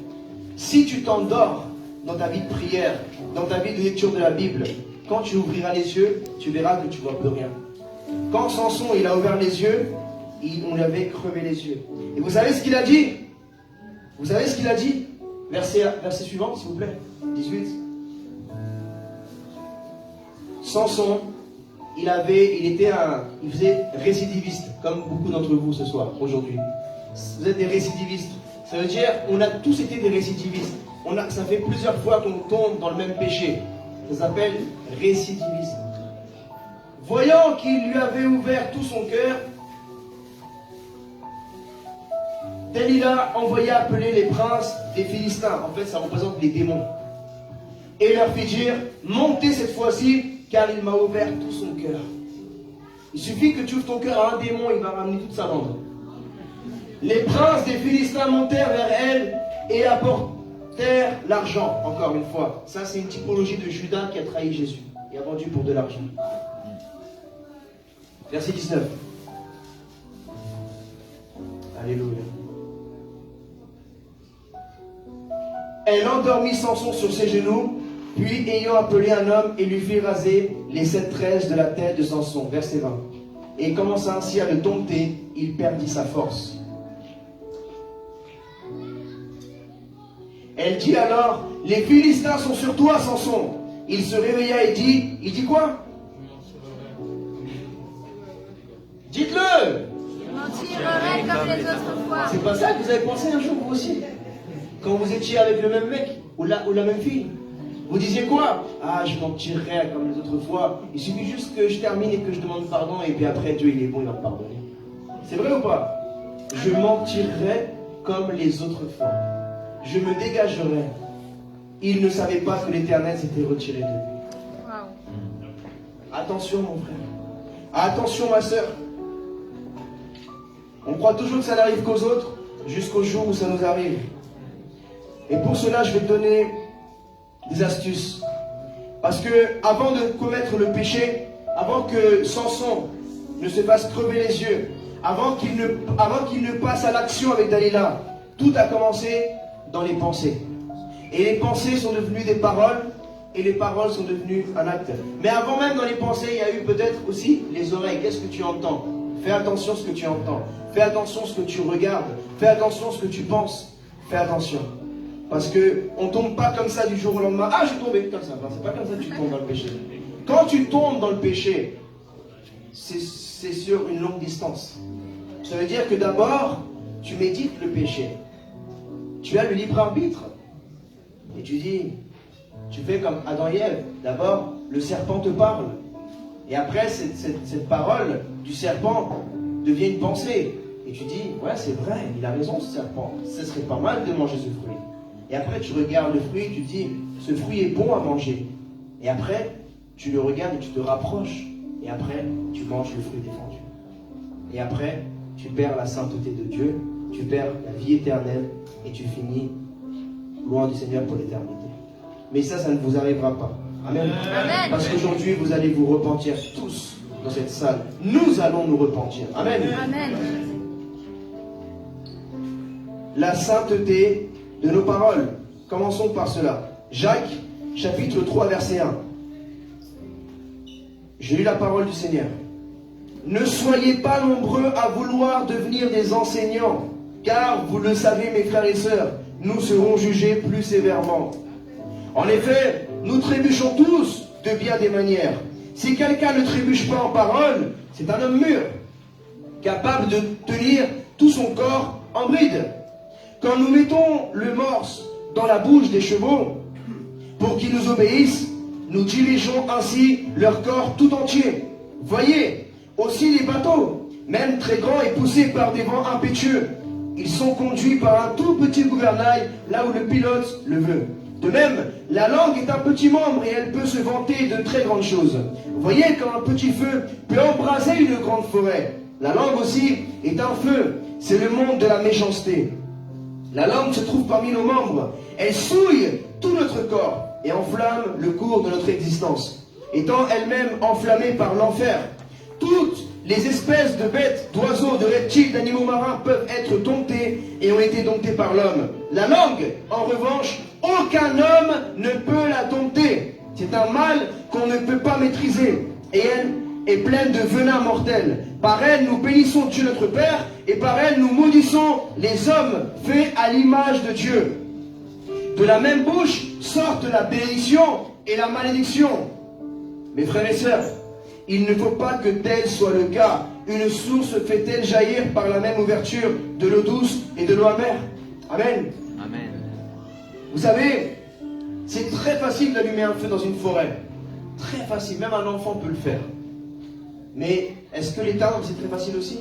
Si tu t'endors dans ta vie de prière, dans ta vie de lecture de la Bible, quand tu ouvriras les yeux, tu verras que tu ne vois plus rien. Quand Samson il a ouvert les yeux, on lui avait crevé les yeux. Et vous savez ce qu'il a dit? Vous savez ce qu'il a dit? Verset suivant, s'il vous plaît. 18. Samson, il faisait récidiviste, comme beaucoup d'entre vous ce soir, aujourd'hui. Vous êtes des récidivistes. Ça veut dire, on a tous été des récidivistes. Ça fait plusieurs fois qu'on tombe dans le même péché. Ça s'appelle récidivisme. Voyant qu'il lui avait ouvert tout son cœur, Dalila envoya appeler les princes des Philistins. En fait, ça représente les démons. Et leur fit dire, montez cette fois-ci, car il m'a ouvert tout son cœur. Il suffit que tu ouvres ton cœur à un démon, il va ramener toute sa bande. Les princes des Philistins montèrent vers elle et apportèrent l'argent, encore une fois. Ça, c'est une typologie de Judas qui a trahi Jésus et a vendu pour de l'argent. Verset 19. Alléluia. Elle endormit Samson sur ses genoux, puis ayant appelé un homme et lui fit raser les 7 tresses de la tête de Samson. Verset 20. Et commença ainsi à le dompter, il perdit sa force. Elle dit alors, les Philistins sont sur toi, Samson. Il se réveilla et dit quoi? Dites-le. Je m'en tirerai comme les autres fois. C'est pas ça que vous avez pensé un jour, vous aussi? Quand vous étiez avec le même mec ou la même fille, vous disiez quoi? Ah, je m'en tirerai comme les autres fois. Il suffit juste que je termine et que je demande pardon et puis après Dieu il est bon, il va me pardonner. C'est vrai ou pas? Je m'en tirerai comme les autres fois. Je me dégagerai. Il ne savait pas que l'Éternel s'était retiré de lui. Wow. Attention mon frère. Attention ma soeur. On croit toujours que ça n'arrive qu'aux autres jusqu'au jour où ça nous arrive. Et pour cela, je vais te donner des astuces. Parce que avant de commettre le péché, avant que Samson ne se fasse crever les yeux, avant qu'il ne passe à l'action avec Dalila, tout a commencé dans les pensées. Et les pensées sont devenues des paroles, et les paroles sont devenues un acte. Mais avant même dans les pensées, il y a eu peut-être aussi les oreilles. Qu'est-ce que tu entends? Fais attention à ce que tu entends. Fais attention à ce que tu regardes. Fais attention à ce que tu penses. Fais attention. Parce qu'on ne tombe pas comme ça du jour au lendemain. Ah, j'ai tombé comme ça. C'est pas comme ça que tu tombes dans le péché. Quand tu tombes dans le péché, c'est sur une longue distance. Ça veut dire que d'abord, tu médites le péché. Tu as le libre arbitre. Et tu dis, tu fais comme Adam et Ève. D'abord, le serpent te parle. Et après, cette parole du serpent devient une pensée. Et tu dis, ouais, c'est vrai, il a raison ce serpent. Ce serait pas mal de manger ce fruit. Et après, tu regardes le fruit, tu te dis, ce fruit est bon à manger. Et après, tu le regardes et tu te rapproches. Et après, tu manges le fruit défendu. Et après, tu perds la sainteté de Dieu, tu perds la vie éternelle et tu finis loin du Seigneur pour l'éternité. Mais ça ne vous arrivera pas. Amen. Amen. Parce qu'aujourd'hui, vous allez vous repentir tous dans cette salle. Nous allons nous repentir. Amen. Amen. La sainteté de nos paroles. Commençons par cela. Jacques, chapitre 3, verset 1. J'ai lu la parole du Seigneur. Ne soyez pas nombreux à vouloir devenir des enseignants, car vous le savez, mes frères et sœurs, nous serons jugés plus sévèrement. En effet, nous trébuchons tous de bien des manières. Si quelqu'un ne trébuche pas en parole, c'est un homme mûr, capable de tenir tout son corps en bride. Quand nous mettons le morse dans la bouche des chevaux, pour qu'ils nous obéissent, nous dirigeons ainsi leur corps tout entier. Voyez, aussi les bateaux, même très grands et poussés par des vents impétueux, ils sont conduits par un tout petit gouvernail là où le pilote le veut. De même, la langue est un petit membre et elle peut se vanter de très grandes choses. Voyez comme un petit feu peut embraser une grande forêt. La langue aussi est un feu, c'est le monde de la méchanceté. La langue se trouve parmi nos membres, elle souille tout notre corps et enflamme le cours de notre existence, étant elle-même enflammée par l'enfer. Toutes les espèces de bêtes, d'oiseaux, de reptiles, d'animaux marins peuvent être domptées et ont été domptées par l'homme. La langue, en revanche, aucun homme ne peut la dompter. C'est un mal qu'on ne peut pas maîtriser et elle est pleine de venin mortel. Par elle, nous bénissons Dieu notre Père et par elle, nous maudissons les hommes faits à l'image de Dieu. De la même bouche sortent la bénédiction et la malédiction. Mes frères et sœurs, il ne faut pas que tel soit le cas. Une source fait-elle jaillir par la même ouverture de l'eau douce et de l'eau amère? Amen. Amen. Vous savez, c'est très facile d'allumer un feu dans une forêt. Très facile, même un enfant peut le faire. Mais est-ce que l'éteindre, c'est très facile aussi?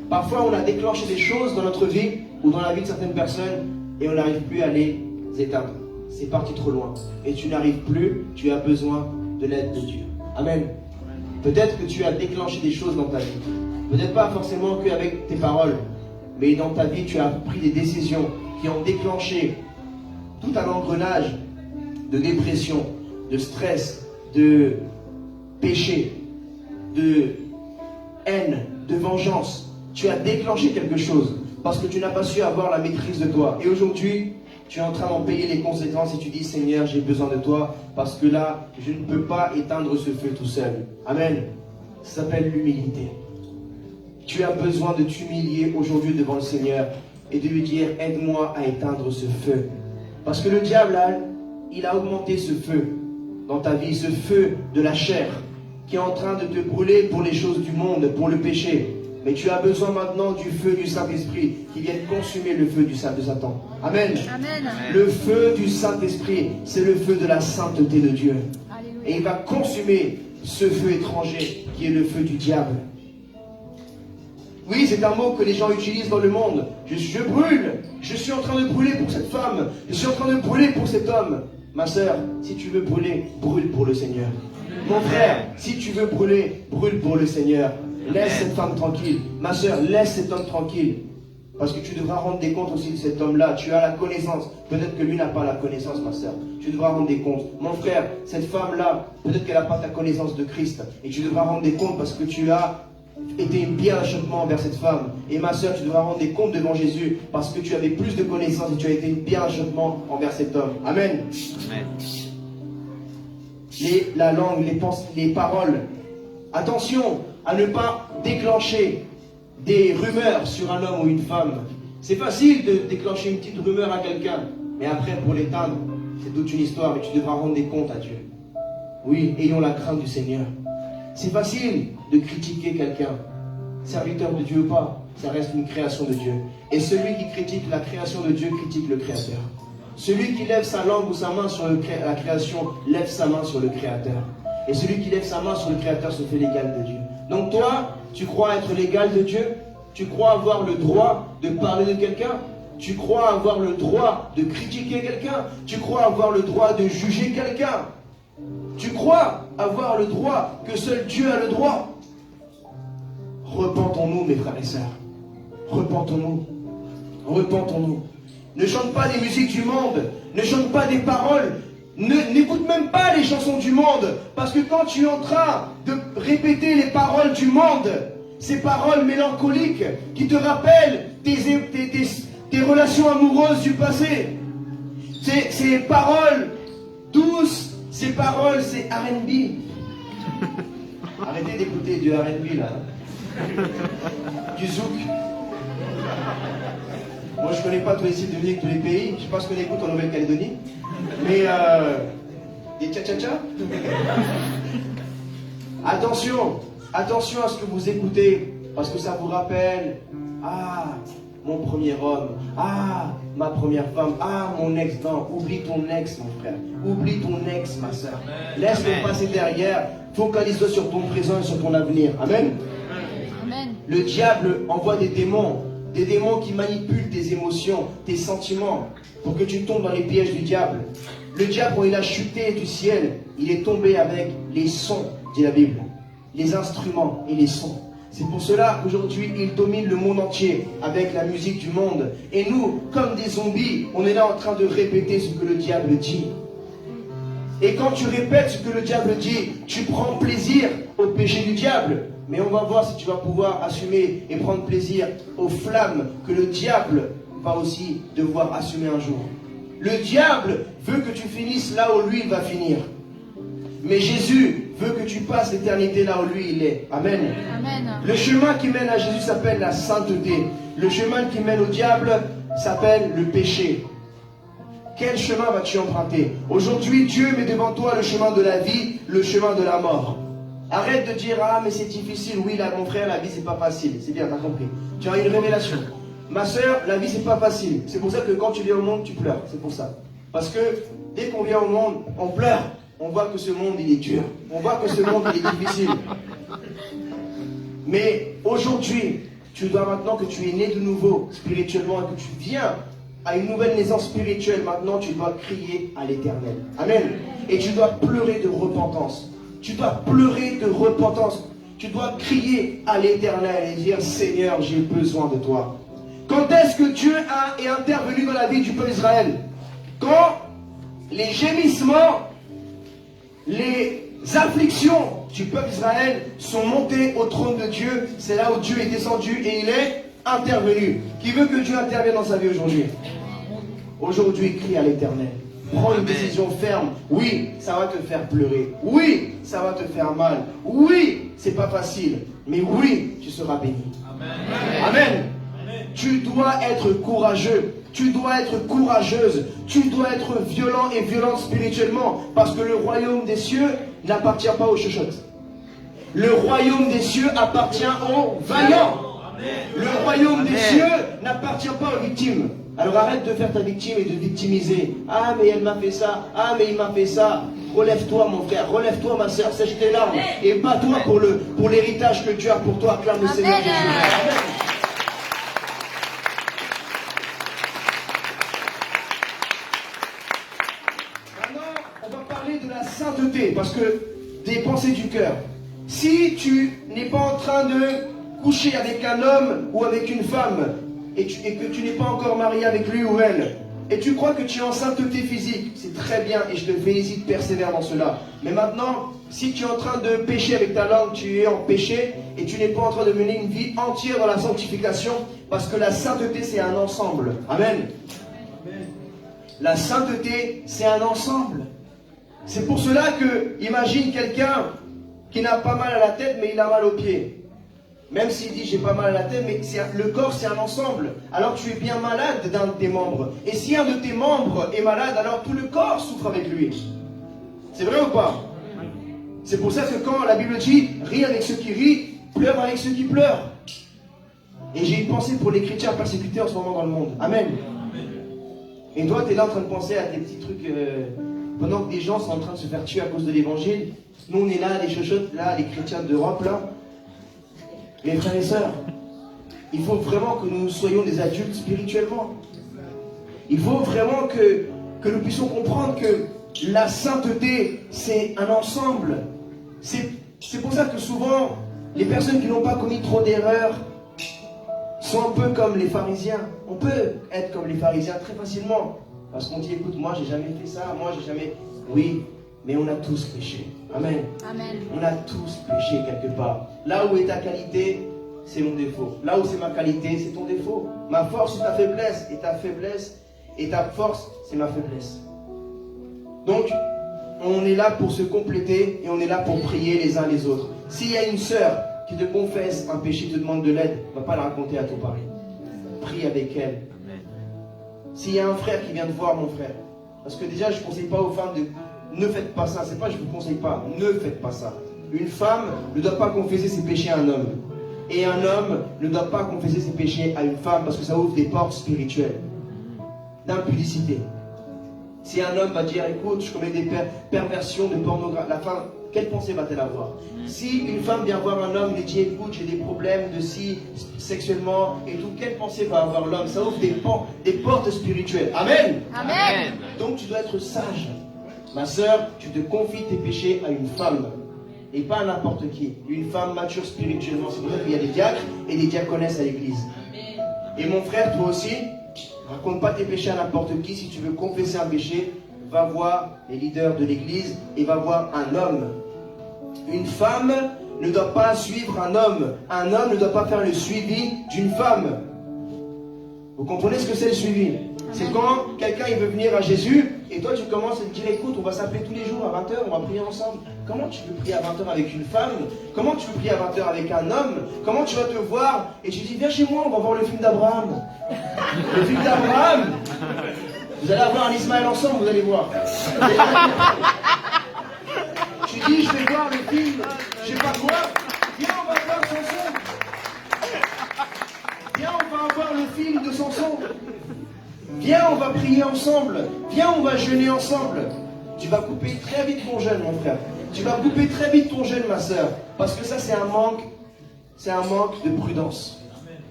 Parfois, on a déclenché des choses dans notre vie ou dans la vie de certaines personnes et on n'arrive plus à les éteindre. C'est parti trop loin. Et tu n'arrives plus, tu as besoin de l'aide de Dieu. Amen. Peut-être que tu as déclenché des choses dans ta vie. Peut-être pas forcément qu'avec tes paroles, mais dans ta vie, tu as pris des décisions qui ont déclenché tout un engrenage de dépression, de stress, de péché, de haine, de vengeance. Tu as déclenché quelque chose parce que tu n'as pas su avoir la maîtrise de toi. Et aujourd'hui, tu es en train d'en payer les conséquences et tu dis, Seigneur, j'ai besoin de toi parce que là, je ne peux pas éteindre ce feu tout seul. Amen. Ça s'appelle l'humilité. Tu as besoin de t'humilier aujourd'hui devant le Seigneur et de lui dire, aide-moi à éteindre ce feu. Parce que le diable, là, il a augmenté ce feu dans ta vie, ce feu de la chair qui est en train de te brûler pour les choses du monde, pour le péché. Mais tu as besoin maintenant du feu du Saint-Esprit qui vienne consumer le feu de Satan. Amen. Amen. Le feu du Saint-Esprit, c'est le feu de la sainteté de Dieu. Alléluia. Et il va consumer ce feu étranger qui est le feu du diable. Oui, c'est un mot que les gens utilisent dans le monde. Je brûle. Je suis en train de brûler pour cette femme. Je suis en train de brûler pour cet homme. Ma sœur, si tu veux brûler, brûle pour le Seigneur. Mon frère, si tu veux brûler, brûle pour le Seigneur. Laisse cette femme tranquille. Ma sœur, laisse cet homme tranquille. Parce que tu devras rendre des comptes aussi de cet homme-là. Tu as la connaissance. Peut-être que lui n'a pas la connaissance, ma sœur. Tu devras rendre des comptes. Mon frère, cette femme-là, peut-être qu'elle n'a pas ta connaissance de Christ. Et tu devras rendre des comptes parce que tu as été bien achoppement envers cette femme. Et ma sœur, tu devras rendre des comptes devant Jésus parce que tu avais plus de connaissances et tu as été bien achoppement envers cet homme. Amen. Amen. La langue, les paroles. Attention à ne pas déclencher des rumeurs sur un homme ou une femme. C'est facile de déclencher une petite rumeur à quelqu'un, mais après pour l'éteindre, c'est toute une histoire et tu devras rendre des comptes à Dieu. Oui, ayons la crainte du Seigneur. C'est facile de critiquer quelqu'un, serviteur de Dieu ou pas, ça reste une création de Dieu. Et celui qui critique la création de Dieu critique le Créateur. Celui qui lève sa langue ou sa main sur la création, lève sa main sur le Créateur. Et celui qui lève sa main sur le Créateur se fait l'égal de Dieu. Donc toi, tu crois être l'égal de Dieu? Tu crois avoir le droit de parler de quelqu'un? Tu crois avoir le droit de critiquer quelqu'un? Tu crois avoir le droit de juger quelqu'un? Tu crois avoir le droit que seul Dieu a le droit? Repentons-nous, mes frères et sœurs. Repentons-nous. Repentons-nous. Ne chante pas des musiques du monde. Ne chante pas des paroles. N'écoute même pas les chansons du monde. Parce que quand tu es en train de répéter les paroles du monde, ces paroles mélancoliques qui te rappellent tes relations amoureuses du passé, ces paroles douces, ces paroles, c'est R&B. Arrêtez d'écouter du R&B là. Du zouk. Moi je connais pas tous les styles de musique, tous les pays. Je sais pas ce qu'on écoute en Nouvelle-Calédonie. Mais des tcha-tcha-tcha. Attention, attention à ce que vous écoutez. Parce que ça vous rappelle. Ah, mon premier homme. Ah, ma première femme. Ah, mon ex. Non, oublie ton ex, mon frère. Oublie ton ex, ma soeur. Laisse-le passer derrière. Focalise-toi sur ton présent et sur ton avenir. Amen. Amen. Le diable envoie des démons qui manipulent tes émotions, tes sentiments, pour que tu tombes dans les pièges du diable. Le diable, quand il a chuté du ciel, il est tombé avec les sons, dit la Bible. Les instruments et les sons. C'est pour cela qu'aujourd'hui, il domine le monde entier avec la musique du monde. Et nous, comme des zombies, on est là en train de répéter ce que le diable dit. Et quand tu répètes ce que le diable dit, tu prends plaisir au péché du diable. Mais on va voir si tu vas pouvoir assumer et prendre plaisir aux flammes que le diable va aussi devoir assumer un jour. Le diable veut que tu finisses là où lui va finir. Mais Jésus veut que tu passes l'éternité là où lui il est. Amen. Amen. Le chemin qui mène à Jésus s'appelle la sainteté. Le chemin qui mène au diable s'appelle le péché. Quel chemin vas-tu emprunter? Aujourd'hui, Dieu met devant toi le chemin de la vie, le chemin de la mort. Arrête de dire, ah mais c'est difficile. Oui, là, mon frère, la vie c'est pas facile. C'est bien, t'as compris. Tu as une révélation. Ma soeur, la vie c'est pas facile. C'est pour ça que quand tu viens au monde, tu pleures. C'est pour ça. Parce que dès qu'on vient au monde, on pleure. On voit que ce monde il est dur. On voit que ce monde il est difficile. Mais aujourd'hui, tu dois maintenant que tu es né de nouveau spirituellement et que tu viens à une nouvelle naissance spirituelle, maintenant tu dois crier à l'Éternel. Amen. Et tu dois pleurer de repentance. Tu dois pleurer de repentance. Tu dois crier à l'Éternel et dire, Seigneur, j'ai besoin de toi. Quand est-ce que Dieu est intervenu dans la vie du peuple d'Israël? Quand les gémissements, les afflictions du peuple d'Israël sont montées au trône de Dieu, c'est là où Dieu est descendu et il est intervenu. Qui veut que Dieu intervienne dans sa vie aujourd'hui? Aujourd'hui, crie à l'Éternel. Prends une décision ferme. Oui, ça va te faire pleurer. Oui, ça va te faire mal. Oui, c'est pas facile. Mais oui, tu seras béni. Amen. Amen. Tu dois être courageux. Tu dois être courageuse. Tu dois être violent et violente spirituellement. Parce que le royaume des cieux n'appartient pas aux chuchotes. Le royaume des cieux appartient aux vaillants. Le royaume des cieux n'appartient pas aux victimes. Alors arrête de faire ta victime et de victimiser. Ah mais elle m'a fait ça. Ah mais il m'a fait ça. Relève-toi mon frère, relève-toi ma soeur, sèche tes larmes. Et bats-toi pour l'héritage que Dieu a pour toi. Acclame le Seigneur Jésus. Amen. De la sainteté, parce que des pensées du cœur. Si tu n'es pas en train de coucher avec un homme ou avec une femme et que tu n'es pas encore marié avec lui ou elle, et tu crois que tu es en sainteté physique, c'est très bien et je te félicite, persévère dans cela. Mais maintenant, si tu es en train de pécher avec ta langue, tu es en péché et tu n'es pas en train de mener une vie entière dans la sanctification, parce que la sainteté c'est un ensemble. Amen. La sainteté c'est un ensemble. C'est pour cela que, imagine quelqu'un qui n'a pas mal à la tête, mais il a mal aux pieds. Même s'il dit j'ai pas mal à la tête, mais le corps c'est un ensemble. Alors tu es bien malade d'un de tes membres. Et si un de tes membres est malade, alors tout le corps souffre avec lui. C'est vrai ou pas? C'est pour ça que quand la Bible dit ris avec ceux qui rient, pleure avec ceux qui pleurent. Et j'ai une pensée pour les chrétiens persécutés en ce moment dans le monde. Amen. Et toi tu es là en train de penser à des petits trucs... Pendant que des gens sont en train de se faire tuer à cause de l'évangile, nous on est là, les chuchotes, là, les chrétiens d'Europe, là. Mes frères et sœurs, il faut vraiment que nous soyons des adultes spirituellement. Il faut vraiment que nous puissions comprendre que la sainteté, c'est un ensemble. C'est pour ça que souvent, les personnes qui n'ont pas commis trop d'erreurs sont un peu comme les pharisiens. On peut être comme les pharisiens très facilement. Parce qu'on dit, écoute, moi j'ai jamais fait ça, moi j'ai jamais... Oui, mais on a tous péché. Amen. Amen. On a tous péché quelque part. Là où est ta qualité, c'est mon défaut. Là où c'est ma qualité, c'est ton défaut. Ma force, c'est ta faiblesse. Et ta faiblesse, et ta force, c'est ma faiblesse. Donc, on est là pour se compléter et on est là pour prier les uns les autres. S'il y a une sœur qui te confesse un péché, te demande de l'aide, ne va pas la raconter à ton mari. Prie avec elle. Amen. S'il y a un frère qui vient te voir, mon frère, parce que déjà je ne conseille pas aux femmes de ne faites pas ça, c'est pas je vous conseille pas, ne faites pas ça. Une femme ne doit pas confesser ses péchés à un homme. Et un homme ne doit pas confesser ses péchés à une femme parce que ça ouvre des portes spirituelles d'impudicité. Si un homme va dire écoute, je commets des perversions de pornographie, la femme, quelle pensée va-t-elle avoir? Si une femme vient voir un homme et dit écoute, j'ai des problèmes de si sexuellement et tout, quelle pensée va avoir l'homme? Ça ouvre des portes spirituelles. Amen. Amen. Donc tu dois être sage. Ma soeur, tu te confies tes péchés à une femme et pas à n'importe qui. Une femme mature spirituellement. C'est pour ça qu'il y a des diacres et des diaconesses à l'église. Et mon frère, toi aussi, raconte pas tes péchés à n'importe qui. Si tu veux confesser un péché, va voir les leaders de l'église et va voir un homme. Une femme ne doit pas suivre un homme. Un homme ne doit pas faire le suivi d'une femme. Vous comprenez ce que c'est le suivi? C'est quand quelqu'un il veut venir à Jésus et toi tu commences à te dire écoute, on va s'appeler tous les jours à 20h, on va prier ensemble. Comment tu veux prier à 20h avec une femme? Comment tu veux prier à 20h avec un homme? Comment tu vas te voir et tu dis viens chez moi, on va voir le film d'Abraham. Le film d'Abraham. Vous allez avoir un Ismaël ensemble, vous allez voir. Tu dis je vais voir le film, je sais pas quoi. Viens, on va voir Samson. Viens, on va voir le film de Samson. Viens, on va prier ensemble. Viens, on va jeûner ensemble. Tu vas couper très vite ton jeûne, mon frère. Tu vas couper très vite ton jeûne, ma soeur. Parce que ça, c'est un manque de prudence.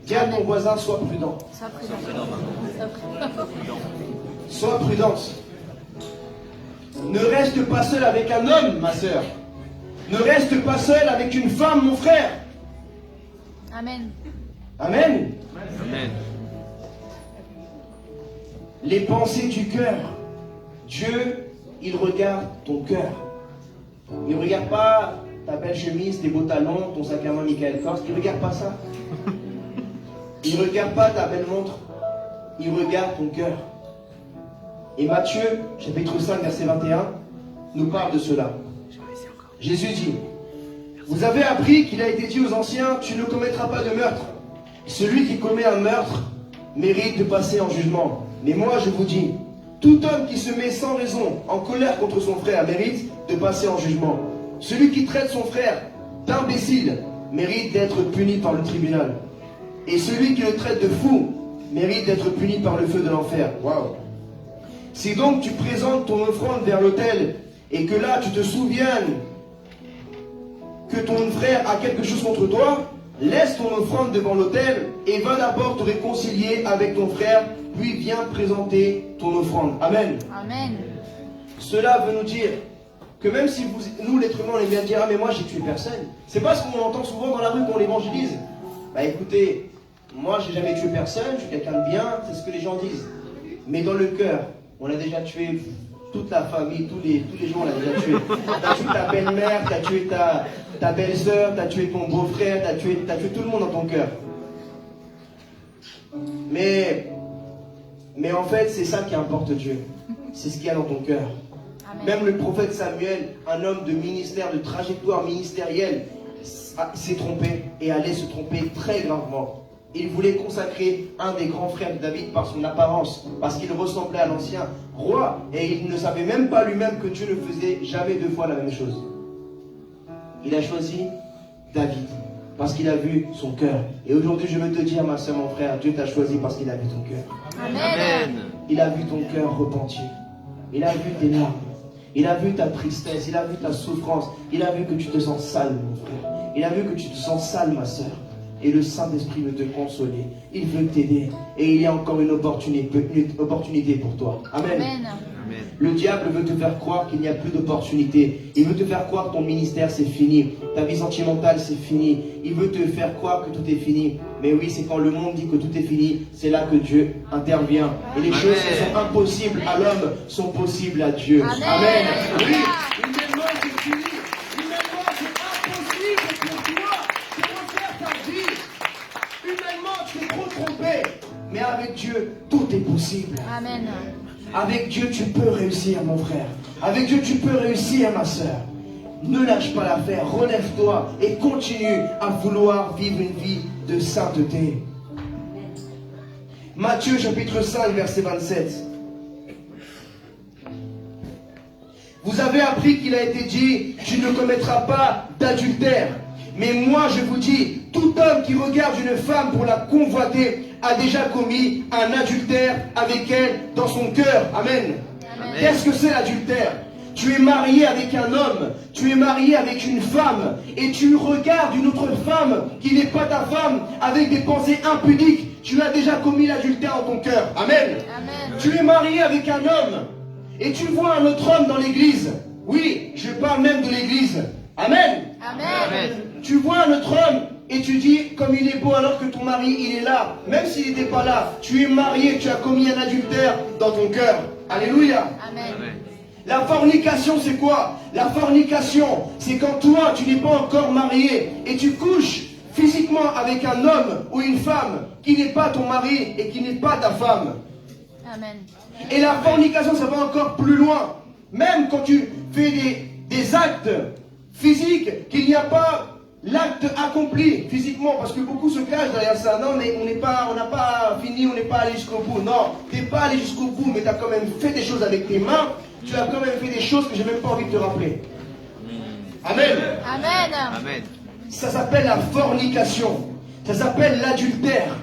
Dis à ton voisin, sois prudent. Sois prudente. Ne reste pas seul avec un homme, ma soeur. Ne reste pas seul avec une femme, mon frère. Amen. Amen. Amen. Les pensées du cœur. Dieu, il regarde ton cœur. Il ne regarde pas ta belle chemise, tes beaux talons, ton sac à main Michael Kors. Il ne regarde pas ça. Il ne regarde pas ta belle montre. Il regarde ton cœur. Et Matthieu, chapitre 5, verset 21, nous parle de cela. Jésus dit, vous avez appris qu'il a été dit aux anciens, tu ne commettras pas de meurtre. Celui qui commet un meurtre mérite de passer en jugement. Mais moi, je vous dis, tout homme qui se met sans raison en colère contre son frère mérite de passer en jugement. Celui qui traite son frère d'imbécile mérite d'être puni par le tribunal. Et celui qui le traite de fou mérite d'être puni par le feu de l'enfer. Waouh! Si donc tu présentes ton offrande vers l'autel et que là tu te souviennes que ton frère a quelque chose contre toi, laisse ton offrande devant l'autel et va d'abord te réconcilier avec ton frère, puis viens présenter ton offrande. Amen. Amen. Cela veut nous dire que même si nous, l'être humain, on aime bien dire « Ah mais moi j'ai tué personne », c'est pas ce qu'on entend souvent dans la rue quand on l'évangélise. Bah écoutez, moi j'ai jamais tué personne, je suis quelqu'un de bien, c'est ce que les gens disent. Mais dans le cœur, on a déjà tué toute la famille, tous les gens on l'a déjà tué. T'as tué ta belle-mère, t'as tué ta belle-sœur, t'as tué ton beau-frère, t'as tué tout le monde dans ton cœur. Mais en fait, c'est ça qui importe Dieu. C'est ce qu'il y a dans ton cœur. Amen. Même le prophète Samuel, un homme de ministère, de trajectoire ministérielle, s'est trompé et allait se tromper très gravement. Il voulait consacrer un des grands frères de David par son apparence, parce qu'il ressemblait à l'ancien roi, et il ne savait même pas lui-même que Dieu ne faisait jamais deux fois la même chose. Il a choisi David, parce qu'il a vu son cœur. Et aujourd'hui, je veux te dire, ma soeur, mon frère, Dieu t'a choisi parce qu'il a vu ton cœur. Amen. Il a vu ton cœur repentir. Il a vu tes larmes. Il a vu ta tristesse. Il a vu ta souffrance. Il a vu que tu te sens sale, mon frère. Il a vu que tu te sens sale, ma soeur. Et le Saint-Esprit veut te consoler. Il veut t'aider. Et il y a encore une opportunité pour toi. Amen. Amen. Amen. Le diable veut te faire croire qu'il n'y a plus d'opportunité. Il veut te faire croire que ton ministère c'est fini. Ta vie sentimentale c'est fini. Il veut te faire croire que tout est fini. Mais oui, c'est quand le monde dit que tout est fini, c'est là que Dieu intervient. Et les choses qui sont impossibles à l'homme sont possibles à Dieu. Amen. Amen. Oui, humainement c'est fini. Humainement c'est impossible pour toi de refaire ta vie. Humainement tu es trop trompé. Mais avec Dieu, tout est possible. Amen. Avec Dieu, tu peux réussir. réussir, mon frère. Avec Dieu, tu peux réussir, ma soeur. Ne lâche pas l'affaire, relève-toi et continue à vouloir vivre une vie de sainteté. Matthieu chapitre 5, verset 27. Vous avez appris qu'il a été dit, tu ne commettras pas d'adultère. Mais moi je vous dis, tout homme qui regarde une femme pour la convoiter a déjà commis un adultère avec elle dans son cœur. Amen. Amen. Qu'est-ce que c'est l'adultère? Tu es marié avec un homme, tu es marié avec une femme, et tu regardes une autre femme qui n'est pas ta femme avec des pensées impudiques. Tu as déjà commis l'adultère en ton cœur. Amen. Amen. Tu es marié avec un homme, et tu vois un autre homme dans l'église. Oui, je parle même de l'église. Amen. Amen. Tu vois un autre homme et tu dis, comme il est beau alors que ton mari, il est là. Même s'il n'était pas là, tu es marié, tu as commis un adultère dans ton cœur. Alléluia. Amen. La fornication, c'est quoi? La fornication, c'est quand toi, tu n'es pas encore marié et tu couches physiquement avec un homme ou une femme qui n'est pas ton mari et qui n'est pas ta femme. Amen. Et la fornication, ça va encore plus loin. Même quand tu fais des actes physiques, qu'il n'y a pas l'acte accompli physiquement, parce que beaucoup se cachent derrière ça. Non, mais on n'a pas fini, on n'est pas allé jusqu'au bout. Non, tu n'es pas allé jusqu'au bout, mais tu as quand même fait des choses avec tes mains. Tu as quand même fait des choses que j'ai même pas envie de te rappeler. Amen. Amen. Amen. Ça s'appelle la fornication. Ça s'appelle l'adultère.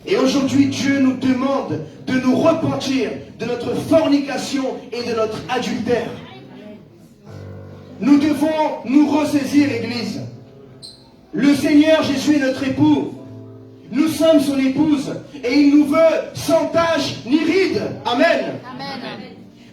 Et aujourd'hui, Dieu nous demande de nous repentir de notre fornication et de notre adultère. Nous devons nous ressaisir, Église. Le Seigneur Jésus est notre époux. Nous sommes son épouse. Et il nous veut sans tache ni ride. Amen. Amen.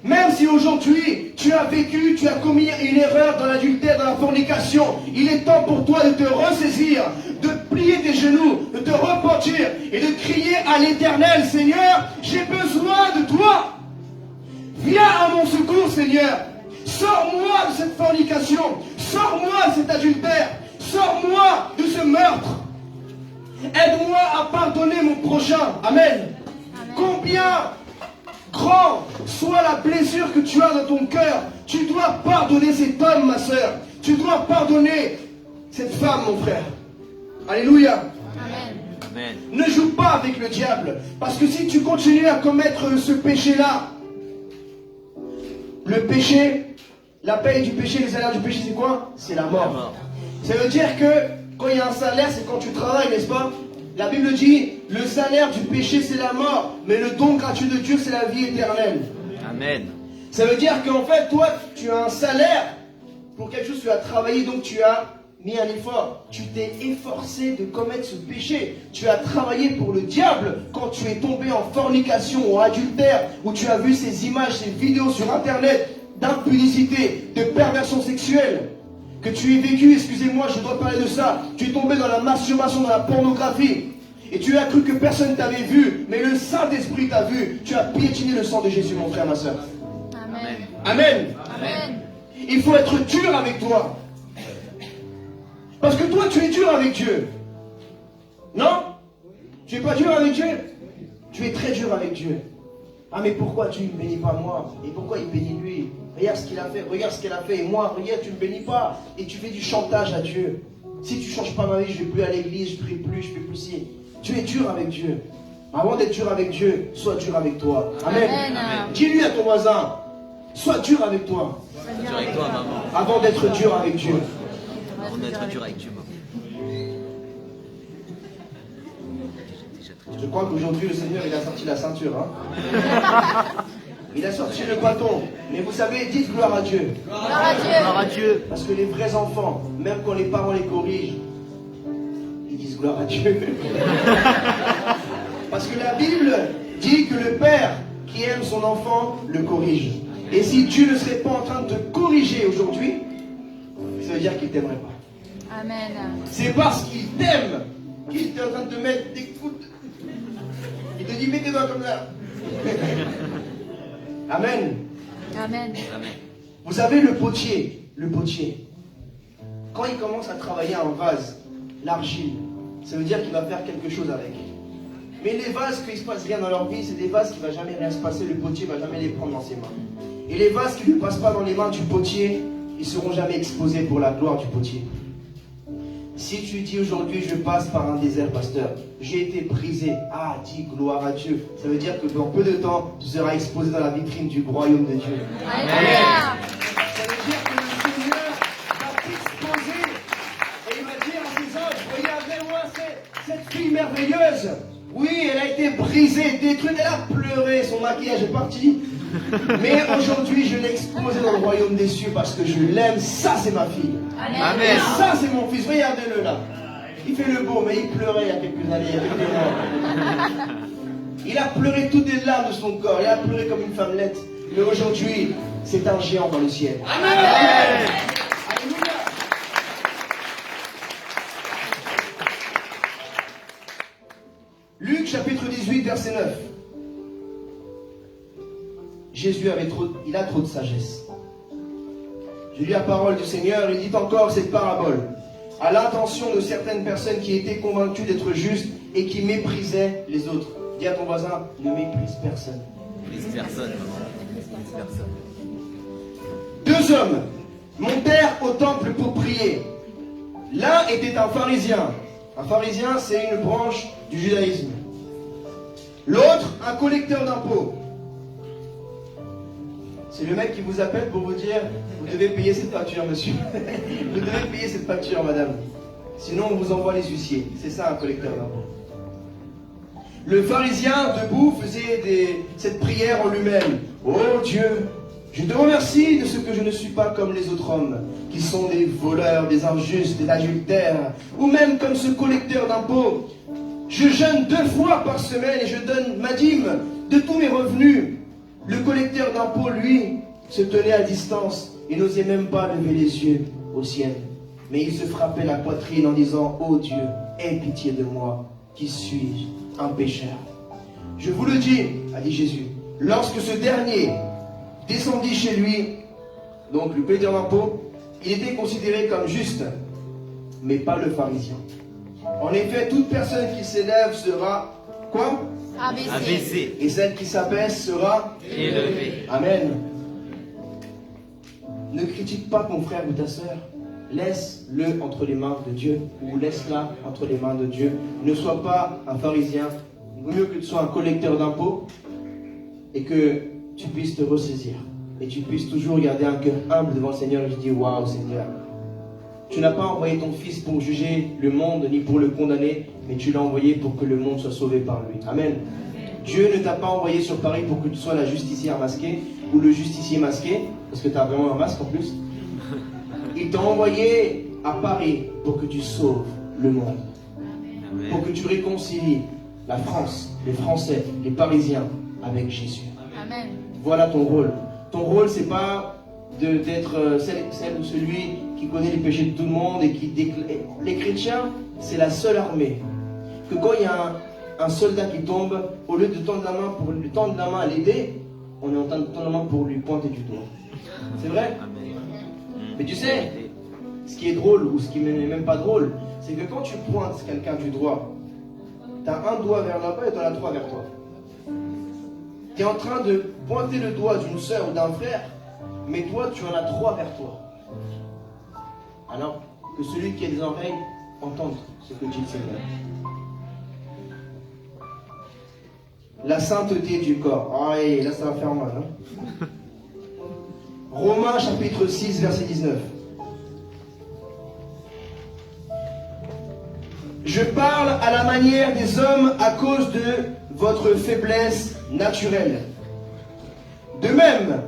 Même si aujourd'hui tu as vécu, tu as commis une erreur dans l'adultère, dans la fornication, il est temps pour toi de te ressaisir, de plier tes genoux, de te repentir et de crier à l'Éternel, Seigneur, j'ai besoin de toi. Viens à mon secours, Seigneur. Sors-moi de cette fornication, sors-moi de cet adultère, sors-moi de ce meurtre. Aide-moi à pardonner mon prochain. Amen. Combien grand soit la blessure que tu as dans ton cœur, tu dois pardonner cet homme, ma soeur. Tu dois pardonner cette femme, mon frère. Alléluia. Amen. Amen. Ne joue pas avec le diable. Parce que si tu continues à commettre ce péché-là, le péché, la paye du péché, les salaires du péché, c'est quoi? C'est la mort. Ça veut dire que quand il y a un salaire, c'est quand tu travailles, n'est-ce pas? La Bible dit, le salaire du péché, c'est la mort, mais le don gratuit de Dieu, c'est la vie éternelle. Amen. Ça veut dire qu'en fait, toi, tu as un salaire pour quelque chose, tu as travaillé, donc tu as mis un effort. Tu t'es efforcé de commettre ce péché. Tu as travaillé pour le diable quand tu es tombé en fornication ou en adultère, où tu as vu ces images, ces vidéos sur Internet d'impudicité, de perversion sexuelle. Que tu aies vécu, excusez-moi, je dois parler de ça. Tu es tombé dans la masturbation, dans la pornographie. Et tu as cru que personne ne t'avait vu, mais le Saint-Esprit t'a vu. Tu as piétiné le sang de Jésus, mon frère, ma soeur. Amen. Amen. Amen. Il faut être dur avec toi. Parce que toi, tu es dur avec Dieu. Non? Tu n'es pas dur avec Dieu? Tu es très dur avec Dieu. Ah, mais pourquoi tu ne me bénis pas moi? Et pourquoi il bénit lui? Regarde ce qu'il a fait, regarde ce qu'elle a fait. Et moi, regarde, tu ne me bénis pas. Et tu fais du chantage à Dieu. Si tu ne changes pas ma vie, je ne vais plus à l'église, je ne prie plus, je ne fais plus ci. Tu es dur avec Dieu. Avant d'être dur avec Dieu, sois dur avec toi. Amen. Amen. Dis-lui à ton voisin, sois dur avec toi. Dur avec toi, maman. Avant d'être dur avec Dieu. On va être dur avec Dieu, maman. Je crois qu'aujourd'hui, le Seigneur, il a sorti la ceinture. Hein. Il a sorti le bâton. Mais vous savez, dites gloire à Dieu. Gloire à Dieu. Gloire à Dieu. Parce que les vrais enfants, même quand les parents les corrigent, ils disent gloire à Dieu. Parce que la Bible dit que le père qui aime son enfant le corrige. Et si Dieu ne serait pas en train de te corriger aujourd'hui, ça veut dire qu'il ne t'aimerait pas. Amen. C'est parce qu'il t'aime qu'il est en train de te mettre des coups. Il te dit mets tes doigts comme ça. Amen. Amen. Amen. Vous savez le potier, quand il commence à travailler un vase, l'argile, ça veut dire qu'il va faire quelque chose avec. Mais les vases qui ne se passe rien dans leur vie, c'est des vases qui ne va jamais rien se passer. Le potier ne va jamais les prendre dans ses mains. Et les vases qui ne passent pas dans les mains du potier, ils ne seront jamais exposés pour la gloire du potier. Si tu dis aujourd'hui, je passe par un désert, pasteur, j'ai été brisé. Ah, dis gloire à Dieu. Ça veut dire que dans peu de temps, tu seras exposé dans la vitrine du royaume de Dieu. Alléluia. Ça veut dire que le Seigneur va t'exposer. Et il va dire à ses anges, regardez-moi cette fille merveilleuse. Oui, elle a été brisée, détruite, elle a pleuré, son maquillage est parti. Mais aujourd'hui, je l'ai exposée dans le royaume des cieux parce que je l'aime. Ça, c'est ma fille. Amen. Et ça, c'est mon fils. Regardez-le là. Il fait le beau, mais il pleurait il y a quelques années, il y a quelques mois. Il a pleuré toutes les larmes de son corps. Il a pleuré comme une femmelette. Mais aujourd'hui, c'est un géant dans le ciel. Amen. Alléluia. Luc chapitre 18, verset 9. Jésus il a trop de sagesse. Je lis la parole du Seigneur, il dit encore cette parabole à l'intention de certaines personnes qui étaient convaincues d'être justes et qui méprisaient les autres. Dis à ton voisin, ne méprise personne. Méprise personne. Méprise personne. Deux hommes montèrent au temple pour prier. L'un était un pharisien. Un pharisien, c'est une branche du judaïsme. L'autre, un collecteur d'impôts. C'est le mec qui vous appelle pour vous dire, vous devez payer cette facture, monsieur. Vous devez payer cette facture, madame. Sinon, on vous envoie les huissiers. C'est ça, un collecteur d'impôts. Le pharisien, debout, faisait cette prière en lui-même. Oh Dieu, je te remercie de ce que je ne suis pas comme les autres hommes, qui sont des voleurs, des injustes, des adultères, ou même comme ce collecteur d'impôts. Je jeûne 2 fois par semaine et je donne ma dîme de tous mes revenus. Le collecteur d'impôts, lui, se tenait à distance et n'osait même pas lever les yeux au ciel. Mais il se frappait la poitrine en disant, ô Dieu, aie pitié de moi, qui suis-je, un pécheur. Je vous le dis, a dit Jésus, lorsque ce dernier descendit chez lui, donc le collecteur d'impôts, il était considéré comme juste, mais pas le pharisien. En effet, toute personne qui s'élève sera, quoi? Abaissé. Et celle qui s'abaisse sera Élevé. Amen. Ne critique pas ton frère ou ta soeur. Laisse-le entre les mains de Dieu. Ou laisse-la entre les mains de Dieu. Ne sois pas un pharisien. Il vaut mieux que tu sois un collecteur d'impôts et que tu puisses te ressaisir. Et tu puisses toujours garder un cœur humble devant le Seigneur. Et je dis, waouh Seigneur. Tu n'as pas envoyé ton fils pour juger le monde ni pour le condamner, mais tu l'as envoyé pour que le monde soit sauvé par lui. Amen. Dieu ne t'a pas envoyé sur Paris pour que tu sois la justicière masquée ou le justicier masqué, parce que tu as vraiment un masque en plus. Il t'a envoyé à Paris pour que tu sauves le monde. Amen. Pour que tu réconcilies la France, les Français, les Parisiens avec Jésus. Amen. Voilà ton rôle. Ton rôle, c'est pas d'être celle ou celui qui connaît les péchés de tout le monde et qui déclare. Les chrétiens, c'est la seule armée. Que quand il y a un soldat qui tombe, au lieu de tendre la main pour lui tendre la main à l'aider, on est en train de tendre la main pour lui pointer du doigt. C'est vrai? Amen. Mais tu sais, ce qui est drôle ou ce qui n'est même pas drôle, c'est que quand tu pointes quelqu'un du doigt, tu as un doigt vers là-bas et tu en as 3 vers toi. Tu es en train de pointer le doigt d'une soeur ou d'un frère, mais toi, tu en as 3 vers toi. Alors que celui qui a des oreilles entende ce que dit le Seigneur. La sainteté du corps. Ah, et là, ça va faire mal. Hein? Romains chapitre 6, verset 19. Je parle à la manière des hommes à cause de votre faiblesse naturelle. De même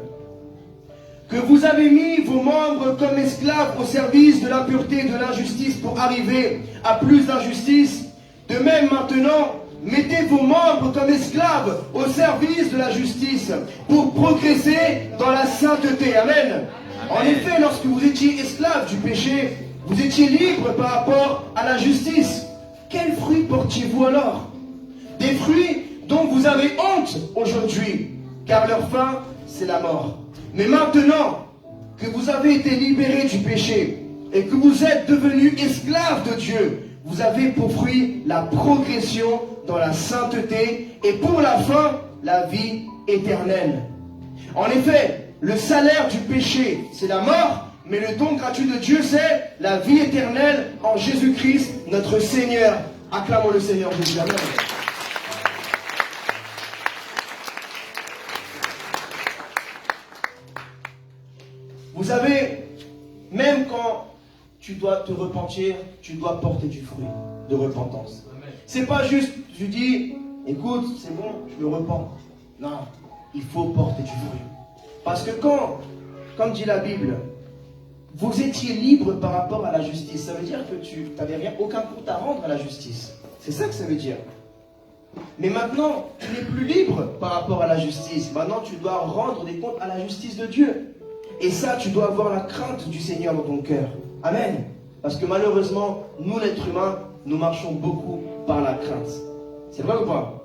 que vous avez mis vos membres comme esclaves au service de l'impureté et de l'injustice pour arriver à plus d'injustice, de même maintenant, mettez vos membres comme esclaves au service de la justice pour progresser dans la sainteté. Amen. En effet, lorsque vous étiez esclaves du péché, vous étiez libres par rapport à la justice. Quels fruits portiez-vous alors? Des fruits dont vous avez honte aujourd'hui, car leur fin, c'est la mort. Mais maintenant que vous avez été libérés du péché et que vous êtes devenus esclaves de Dieu, vous avez pour fruit la progression dans la sainteté et pour la fin, la vie éternelle. En effet, le salaire du péché, c'est la mort, mais le don gratuit de Dieu, c'est la vie éternelle en Jésus-Christ, notre Seigneur. Acclamons le Seigneur Jésus. Amen. Vous savez, même quand tu dois te repentir, tu dois porter du fruit de repentance. C'est pas juste, tu dis, écoute, c'est bon, je me repens. Non, il faut porter du fruit. Parce que quand, comme dit la Bible, vous étiez libre par rapport à la justice, ça veut dire que tu n'avais aucun compte à rendre à la justice. C'est ça que ça veut dire. Mais maintenant, tu n'es plus libre par rapport à la justice. Maintenant, tu dois rendre des comptes à la justice de Dieu. Et ça, tu dois avoir la crainte du Seigneur dans ton cœur. Amen. Parce que malheureusement, nous, l'être humain, nous marchons beaucoup par la crainte. C'est vrai ou pas?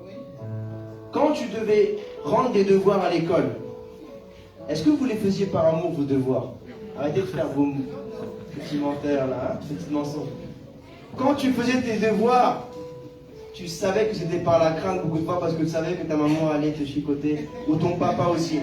Quand tu devais rendre des devoirs à l'école, est-ce que vous les faisiez par amour, vos devoirs? Arrêtez de faire vos petits menteurs là, hein, petits mensonges. Quand tu faisais tes devoirs, tu savais que c'était par la crainte beaucoup de fois parce que tu savais que ta maman allait te chicoter, ou ton papa aussi.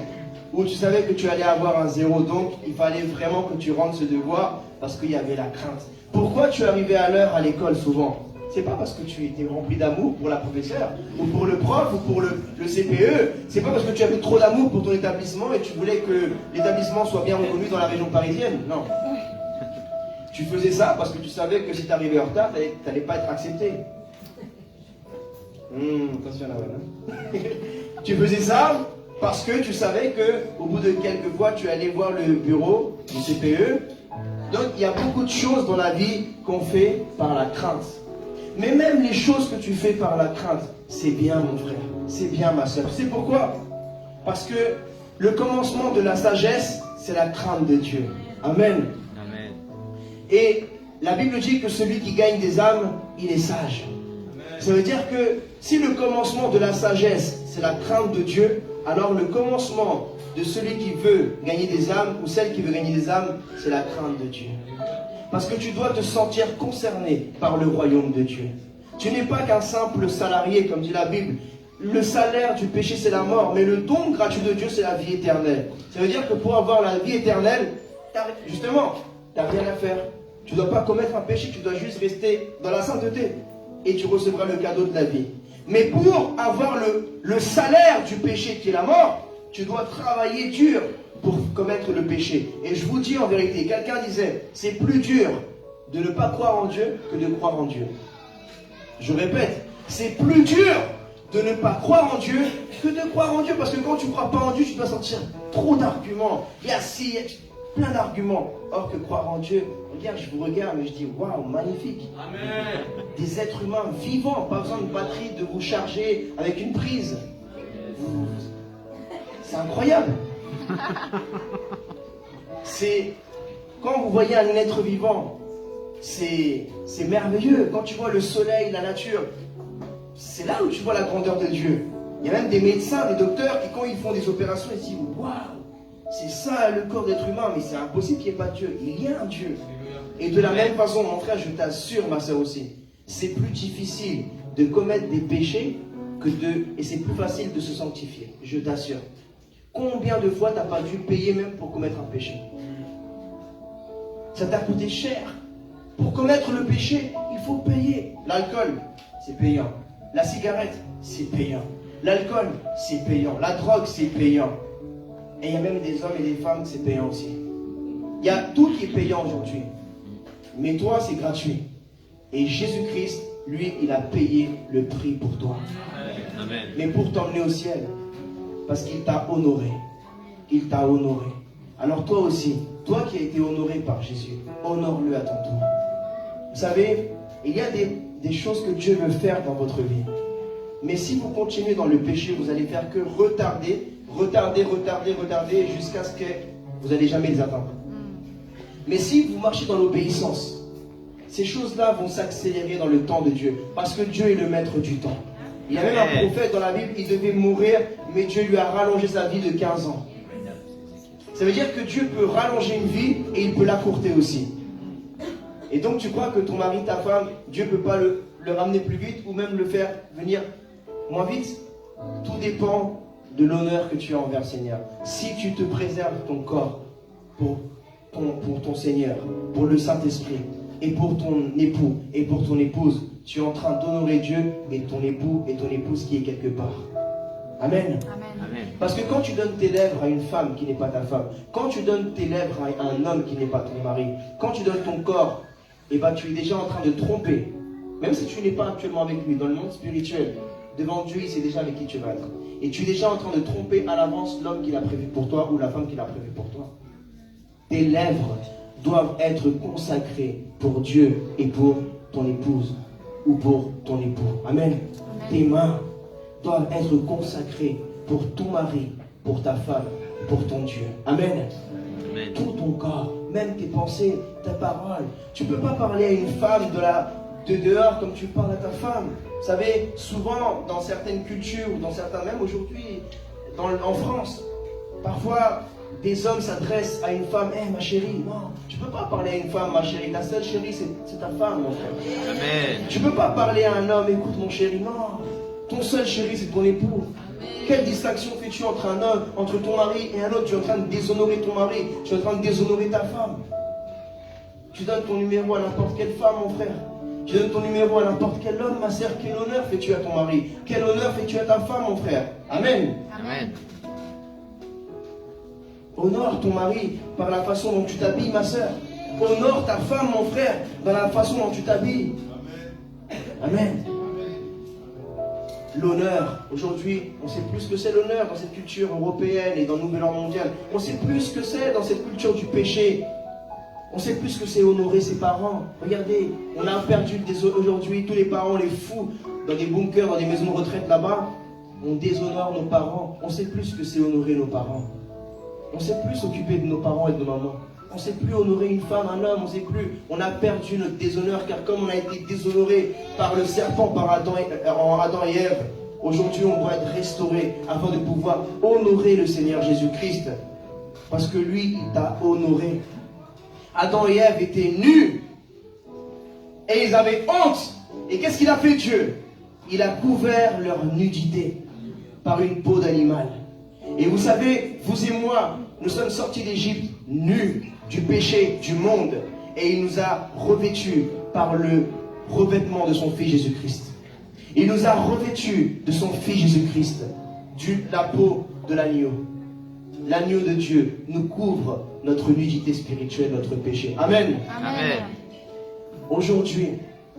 Ou tu savais que tu allais avoir un 0, donc il fallait vraiment que tu rendes ce devoir parce qu'il y avait la crainte. Pourquoi tu arrivais à l'heure à l'école souvent? C'est pas parce que tu étais rempli d'amour pour la professeure, ou pour le prof, ou pour le CPE. C'est pas parce que tu avais trop d'amour pour ton établissement et tu voulais que l'établissement soit bien reconnu dans la région parisienne. Non. Tu faisais ça parce que tu savais que si tu arrivais en retard, tu n'allais pas être accepté. Attention là, tu faisais ça parce que tu savais que au bout de quelques fois, tu allais voir le bureau du CPE. Donc il y a beaucoup de choses dans la vie qu'on fait par la crainte. Mais même les choses que tu fais par la crainte, c'est bien mon frère, c'est bien ma soeur. C'est pourquoi? Parce que le commencement de la sagesse, c'est la crainte de Dieu. Amen. Amen. Et la Bible dit que celui qui gagne des âmes, il est sage. Amen. Ça veut dire que si le commencement de la sagesse, c'est la crainte de Dieu, alors le commencement de celui qui veut gagner des âmes, ou celle qui veut gagner des âmes, c'est la crainte de Dieu. Parce que tu dois te sentir concerné par le royaume de Dieu. Tu n'es pas qu'un simple salarié, comme dit la Bible. Le salaire du péché, c'est la mort, mais le don gratuit de Dieu, c'est la vie éternelle. Ça veut dire que pour avoir la vie éternelle, justement, tu n'as rien à faire. Tu ne dois pas commettre un péché, tu dois juste rester dans la sainteté. Et tu recevras le cadeau de la vie. Mais pour avoir le salaire du péché, qui est la mort, tu dois travailler dur pour commettre le péché. Et je vous dis en vérité, quelqu'un disait, c'est plus dur de ne pas croire en Dieu que de croire en Dieu. Je répète, c'est plus dur de ne pas croire en Dieu que de croire en Dieu. Parce que quand tu ne crois pas en Dieu, tu dois sortir trop d'arguments. Il y a plein d'arguments. Or que croire en Dieu, regarde, je vous regarde et je dis, waouh, magnifique. Amen. Des êtres humains vivants, pas besoin de batterie de vous charger avec une prise. C'est incroyable. C'est quand vous voyez un être vivant, c'est merveilleux. Quand tu vois le soleil, la nature, c'est là où tu vois la grandeur de Dieu. Il y a même des médecins, des docteurs qui, quand ils font des opérations, ils se disent waouh, c'est ça le corps d'être humain, mais c'est impossible qu'il n'y ait pas de Dieu. Il y a un Dieu. Et de la même façon, mon frère, je t'assure, ma soeur aussi, c'est plus difficile de commettre des péchés et c'est plus facile de se sanctifier. Je t'assure. Combien de fois t'as pas dû payer même pour commettre un péché? Ça t'a coûté cher. Pour commettre le péché, il faut payer. L'alcool, c'est payant. La cigarette, c'est payant. L'alcool, c'est payant. La drogue, c'est payant. Et il y a même des hommes et des femmes, c'est payant aussi. Il y a tout qui est payant aujourd'hui. Mais toi, c'est gratuit. Et Jésus-Christ, lui, il a payé le prix pour toi. Amen. Mais pour t'emmener au ciel. Parce qu'il t'a honoré. Il t'a honoré. Alors toi aussi, toi qui as été honoré par Jésus, honore-le à ton tour. Vous savez, il y a des choses que Dieu veut faire dans votre vie. Mais si vous continuez dans le péché, vous allez faire que retarder jusqu'à ce que vous n'allez jamais les atteindre. Mais si vous marchez dans l'obéissance, ces choses-là vont s'accélérer dans le temps de Dieu. Parce que Dieu est le maître du temps. Il y a même un prophète dans la Bible, il devait mourir, mais Dieu lui a rallongé sa vie de 15 ans. Ça veut dire que Dieu peut rallonger une vie et il peut l'accourter aussi. Et donc tu crois que ton mari, ta femme, Dieu ne peut pas le ramener plus vite ou même le faire venir moins vite. Tout dépend de l'honneur que tu as envers le Seigneur. Si tu te préserves ton corps pour ton Seigneur, pour le Saint-Esprit, et pour ton époux, et pour ton épouse, tu es en train d'honorer Dieu et ton époux et ton épouse qui est quelque part. Amen. Amen. Parce que quand tu donnes tes lèvres à une femme qui n'est pas ta femme, quand tu donnes tes lèvres à un homme qui n'est pas ton mari, quand tu donnes ton corps, eh ben, tu es déjà en train de tromper. Même si tu n'es pas actuellement avec lui, dans le monde spirituel, devant Dieu, il sait déjà avec qui tu vas être. Et tu es déjà en train de tromper à l'avance l'homme qu'il a prévu pour toi ou la femme qu'il a prévu pour toi. Tes lèvres doivent être consacrées pour Dieu et pour ton épouse ou pour ton époux. Amen. Tes mains doivent être consacrées pour ton mari, pour ta femme, pour ton Dieu. Amen. Amen. Tout ton corps, même tes pensées, ta parole. Tu ne peux pas parler à une femme de dehors comme tu parles à ta femme. Vous savez, souvent dans certaines cultures, ou dans certains, même aujourd'hui, en France, parfois des hommes s'adressent à une femme, ma chérie. Non, tu ne peux pas parler à une femme, ma chérie. Ta seule chérie, c'est ta femme, mon frère. Amen. Tu ne peux pas parler à un homme, écoute mon chéri. Non, ton seul chéri, c'est ton époux. Quelle distinction fais-tu entre un homme, entre ton mari et un autre? Tu es en train de déshonorer ton mari, tu es en train de déshonorer ta femme. Tu donnes ton numéro à n'importe quelle femme, mon frère. Tu donnes ton numéro à n'importe quel homme, ma sœur. Quel honneur fais-tu à ton mari? Quel honneur fais-tu à ta femme, mon frère? Amen. Amen. Honore ton mari par la façon dont tu t'habilles, ma sœur. Honore ta femme, mon frère, dans la façon dont tu t'habilles. Amen. L'honneur, aujourd'hui, on sait plus ce que c'est l'honneur dans cette culture européenne et dans le nouvel ordre mondial. On sait plus ce que c'est dans cette culture du péché. On sait plus ce que c'est honorer ses parents. Regardez, on a perdu aujourd'hui tous les parents, les fous, dans des bunkers, dans des maisons de retraite là-bas. On déshonore nos parents. On sait plus ce que c'est honorer nos parents. On sait plus s'occuper de nos parents et de nos mamans. On ne sait plus honorer une femme, un homme, on ne sait plus. On a perdu notre déshonneur, car comme on a été déshonoré par le serpent, par Adam et Ève, aujourd'hui on doit être restauré afin de pouvoir honorer le Seigneur Jésus-Christ. Parce que lui, il t'a honoré. Adam et Ève étaient nus et ils avaient honte. Et qu'est-ce qu'il a fait Dieu? Il a couvert leur nudité par une peau d'animal. Et vous savez, vous et moi, nous sommes sortis d'Égypte nus du péché du monde. Et il nous a revêtus par le revêtement de son Fils Jésus-Christ. Il nous a revêtus de son Fils Jésus-Christ, de la peau de l'agneau. L'agneau de Dieu nous couvre notre nudité spirituelle, notre péché. Amen. Amen. Aujourd'hui,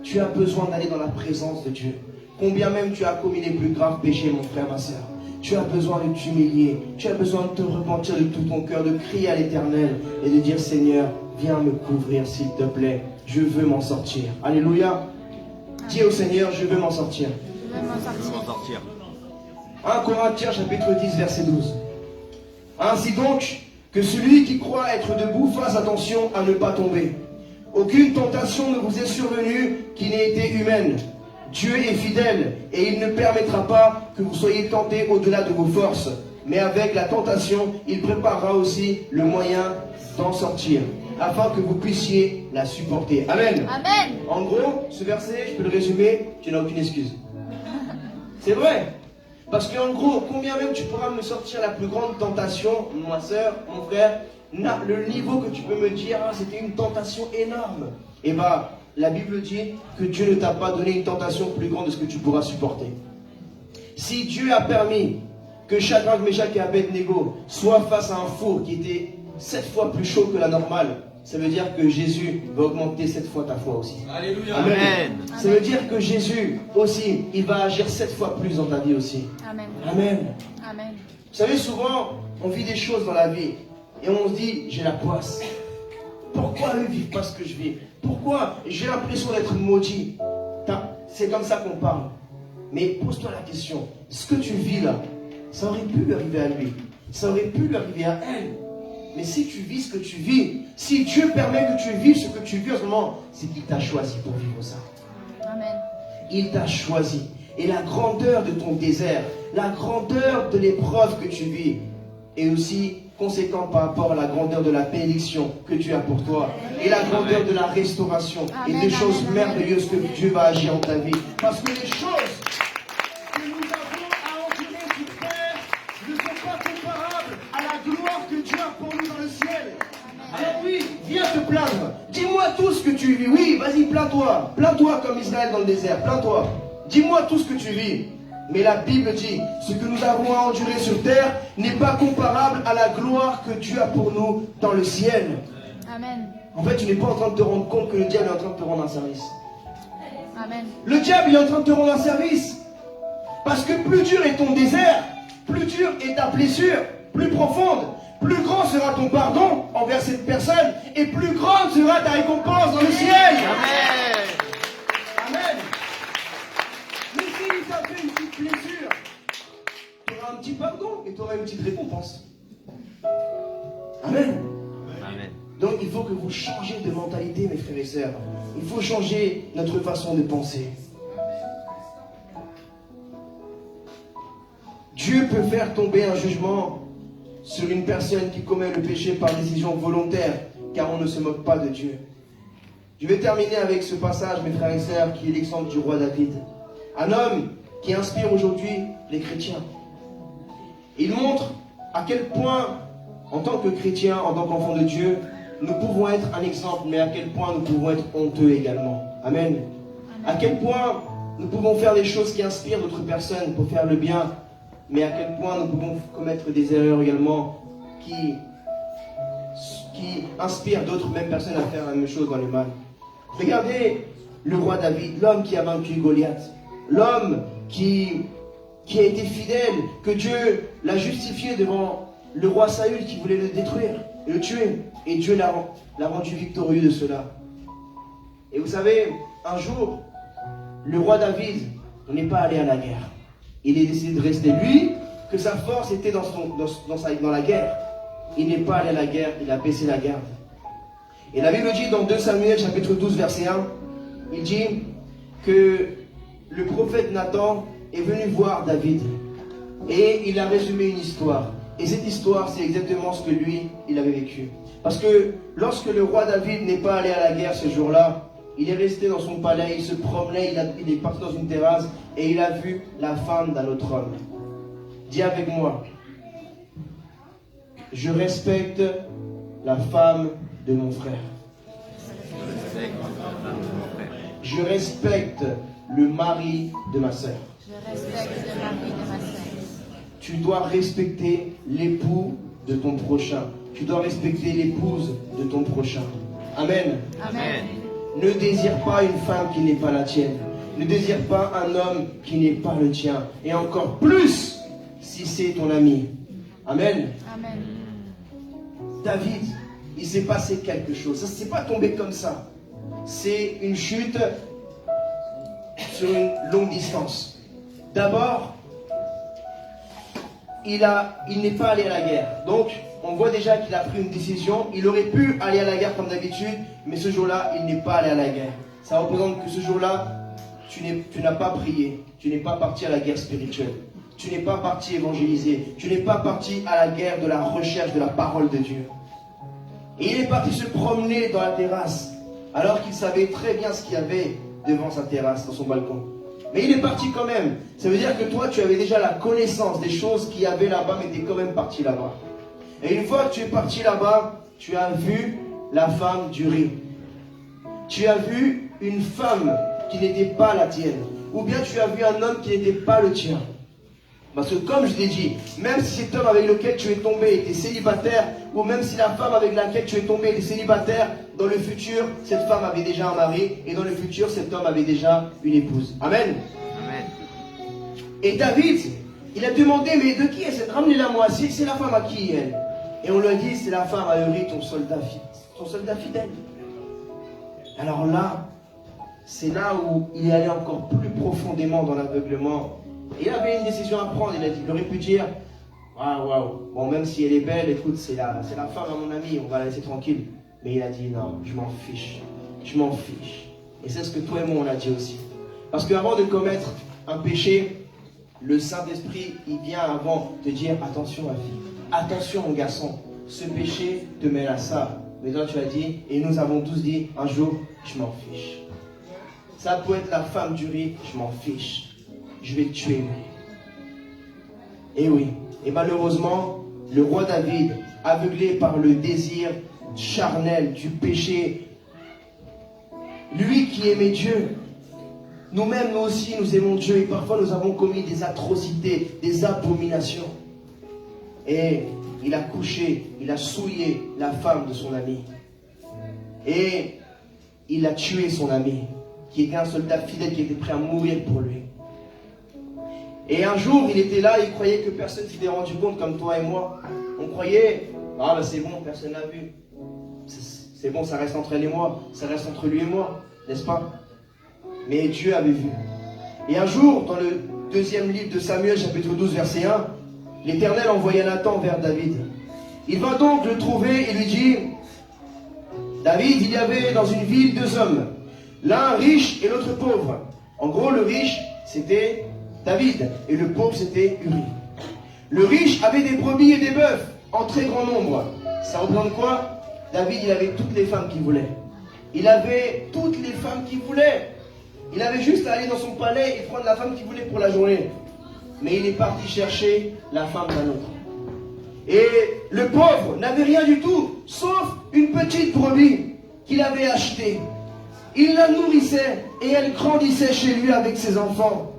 tu as besoin d'aller dans la présence de Dieu. Combien même tu as commis les plus graves péchés, mon frère, ma soeur. Tu as besoin de t'humilier. Tu as besoin de te repentir de tout ton cœur, de crier à l'Éternel et de dire, Seigneur, viens me couvrir, s'il te plaît. Je veux m'en sortir. Alléluia. Dis au Seigneur, je veux m'en sortir. Je veux m'en Je veux m'en sortir. sortir. 1 Corinthiens chapitre 10 verset 12. Ainsi donc, que celui qui croit être debout fasse attention à ne pas tomber. Aucune tentation ne vous est survenue qui n'ait été humaine. Dieu est fidèle et il ne permettra pas que vous soyez tentés au-delà de vos forces. Mais avec la tentation, il préparera aussi le moyen d'en sortir, afin que vous puissiez la supporter. Amen. Amen. En gros, ce verset, je peux le résumer, tu n'as aucune excuse. C'est vrai. Parce qu'en gros, combien même tu pourras me sortir la plus grande tentation, ma soeur, mon frère, le niveau que tu peux me dire, c'était une tentation énorme. Et bah, la Bible dit que Dieu ne t'a pas donné une tentation plus grande de ce que tu pourras supporter. Si Dieu a permis que Shadrach, Meshach et Abednego soient face à un four qui était 7 fois plus chaud que la normale, ça veut dire que Jésus va augmenter 7 fois ta foi aussi. Alléluia. Amen. Amen. Ça veut dire que Jésus aussi, il va agir 7 fois plus dans ta vie aussi. Amen. Amen. Amen. Vous savez, souvent, on vit des choses dans la vie et on se dit, j'ai la poisse. Pourquoi eux ne vivent pas ce que je vis? Pourquoi j'ai l'impression d'être maudit? C'est comme ça qu'on parle. Mais pose-toi la question, ce que tu vis là, ça aurait pu lui arriver à lui. Ça aurait pu lui arriver à elle. Mais si tu vis ce que tu vis, si Dieu permet que tu vives ce que tu vis en ce moment, c'est qu'il t'a choisi pour vivre ça. Amen. Il t'a choisi. Et la grandeur de ton désert, la grandeur de l'épreuve que tu vis, et aussi conséquente par rapport à la grandeur de la bénédiction que Dieu a pour toi et la grandeur de la restauration Amen, et des choses amen, merveilleuses que Dieu va agir en ta vie. Parce que les choses que nous avons à endurer sur terre ne sont pas comparables à la gloire que Dieu a pour nous dans le ciel. Alors oui, viens te plaindre. Dis-moi tout ce que tu vis. Oui, vas-y, plains-toi. Plains-toi comme Israël dans le désert. Plains-toi. Dis-moi tout ce que tu vis. Mais la Bible dit, ce que nous avons à endurer sur terre n'est pas comparable à la gloire que Dieu a pour nous dans le ciel. Amen. En fait, tu n'es pas en train de te rendre compte que le diable est en train de te rendre un service. Amen. Le diable il est en train de te rendre un service. Parce que plus dur est ton désert, plus dur est ta blessure, plus profonde, plus grand sera ton pardon envers cette personne et plus grande sera ta récompense dans le ciel. Amen. Amen. Mais s'il t'a fait une petite blessure, tu auras un petit pardon et tu auras une petite récompense. Amen. Amen. Donc il faut que vous changez de mentalité, mes frères et sœurs. Il faut changer notre façon de penser. Dieu peut faire tomber un jugement sur une personne qui commet le péché par décision volontaire, car on ne se moque pas de Dieu. Je vais terminer avec ce passage, mes frères et sœurs, qui est l'exemple du roi David. Un homme qui inspire aujourd'hui les chrétiens. Il montre à quel point, en tant que chrétiens, en tant qu'enfants de Dieu, nous pouvons être un exemple, mais à quel point nous pouvons être honteux également. Amen. À quel point nous pouvons faire des choses qui inspirent d'autres personnes pour faire le bien, mais à quel point nous pouvons commettre des erreurs également qui inspirent d'autres mêmes personnes à faire la même chose dans le mal. Regardez le roi David, l'homme qui a vaincu Goliath, l'homme qui a été fidèle, que Dieu l'a justifié devant le roi Saül qui voulait le détruire et le tuer. Et Dieu l'a rendu victorieux de cela. Et vous savez, un jour, le roi David n'est pas allé à la guerre. Il est décidé de rester. Lui, que sa force était dans la guerre. Il n'est pas allé à la guerre, il a baissé la garde. Et la Bible dit dans 2 Samuel chapitre 12 verset 1, il dit que le prophète Nathan est venu voir David. Et il a résumé une histoire. Et cette histoire, c'est exactement ce que lui, il avait vécu. Parce que lorsque le roi David n'est pas allé à la guerre ce jour-là, il est resté dans son palais, il se promenait, il est parti dans une terrasse et il a vu la femme d'un autre homme. Dis avec moi, je respecte la femme de mon frère. Je respecte le mari de ma sœur. Je respecte le mari de ma sœur. Tu dois respecter l'époux de ton prochain. Tu dois respecter l'épouse de ton prochain. Amen. Amen. Ne désire pas une femme qui n'est pas la tienne. Ne désire pas un homme qui n'est pas le tien. Et encore plus si c'est ton ami. Amen. Amen. David, il s'est passé quelque chose. Ça ne s'est pas tombé comme ça. C'est une chute sur une longue distance. D'abord, il n'est pas allé à la guerre. Donc, on voit déjà qu'il a pris une décision. Il aurait pu aller à la guerre comme d'habitude, mais ce jour-là, il n'est pas allé à la guerre. Ça représente que ce jour-là, tu n'as pas prié. Tu n'es pas parti à la guerre spirituelle. Tu n'es pas parti évangéliser. Tu n'es pas parti à la guerre de la recherche de la parole de Dieu. Et il est parti se promener dans la terrasse, alors qu'il savait très bien ce qu'il y avait devant sa terrasse, dans son balcon. Mais il est parti quand même. Ça veut dire que toi, tu avais déjà la connaissance des choses qu'il y avait là-bas, mais tu es quand même parti là-bas. Et une fois que tu es parti là-bas, tu as vu la femme du riz. Tu as vu une femme qui n'était pas la tienne. Ou bien tu as vu un homme qui n'était pas le tien. Parce que comme je l'ai dit, même si cet homme avec lequel tu es tombé était célibataire, ou même si la femme avec laquelle tu es tombé était célibataire, dans le futur, cette femme avait déjà un mari, et dans le futur, cet homme avait déjà une épouse. Amen. Amen. Et David, il a demandé, mais de qui est cette? Ramenez-la moi, c'est la femme à qui elle? Et on lui a dit, c'est la femme à Uri, ton soldat fidèle. Alors là, c'est là où il est allé encore plus profondément dans l'aveuglement. Et il avait une décision à prendre. Il aurait pu dire, waouh, bon, même si elle est belle, écoute, c'est la femme à mon ami, on va la laisser tranquille. Mais il a dit, non, je m'en fiche. Et c'est ce que toi et moi on a dit aussi. Parce qu'avant de commettre un péché, le Saint-Esprit, il vient avant te dire, attention ma fille, attention mon garçon, ce péché te mène à ça. Mais toi tu as dit, et nous avons tous dit, un jour, je m'en fiche. Ça peut être la femme du riz, je m'en fiche. Je vais le tuer. Et oui, et malheureusement, le roi David, aveuglé par le désir charnel du péché, lui qui aimait Dieu, nous-mêmes, nous aussi, nous aimons Dieu et parfois nous avons commis des atrocités, des abominations. Et il a couché, il a souillé la femme de son ami. Et il a tué son ami, qui était un soldat fidèle qui était prêt à mourir pour lui. Et un jour, il était là, il croyait que personne s'était rendu compte comme toi et moi. On croyait, ah ben c'est bon, personne n'a vu. C'est bon, ça reste entre elle et moi, ça reste entre lui et moi, n'est-ce pas? Mais Dieu avait vu. Et un jour, dans le deuxième livre de Samuel, chapitre 12, verset 1, l'Éternel envoya Nathan vers David. Il va donc le trouver et lui dit, David, il y avait dans une ville deux hommes, l'un riche et l'autre pauvre. En gros, le riche, c'était David, et le pauvre, c'était Uri. Le riche avait des brebis et des bœufs en très grand nombre. Ça représente quoi? David, il avait toutes les femmes qu'il voulait. Il avait toutes les femmes qu'il voulait. Il avait juste à aller dans son palais et prendre la femme qu'il voulait pour la journée. Mais il est parti chercher la femme d'un autre. Et le pauvre n'avait rien du tout, sauf une petite brebis qu'il avait achetée. Il la nourrissait et elle grandissait chez lui avec ses enfants.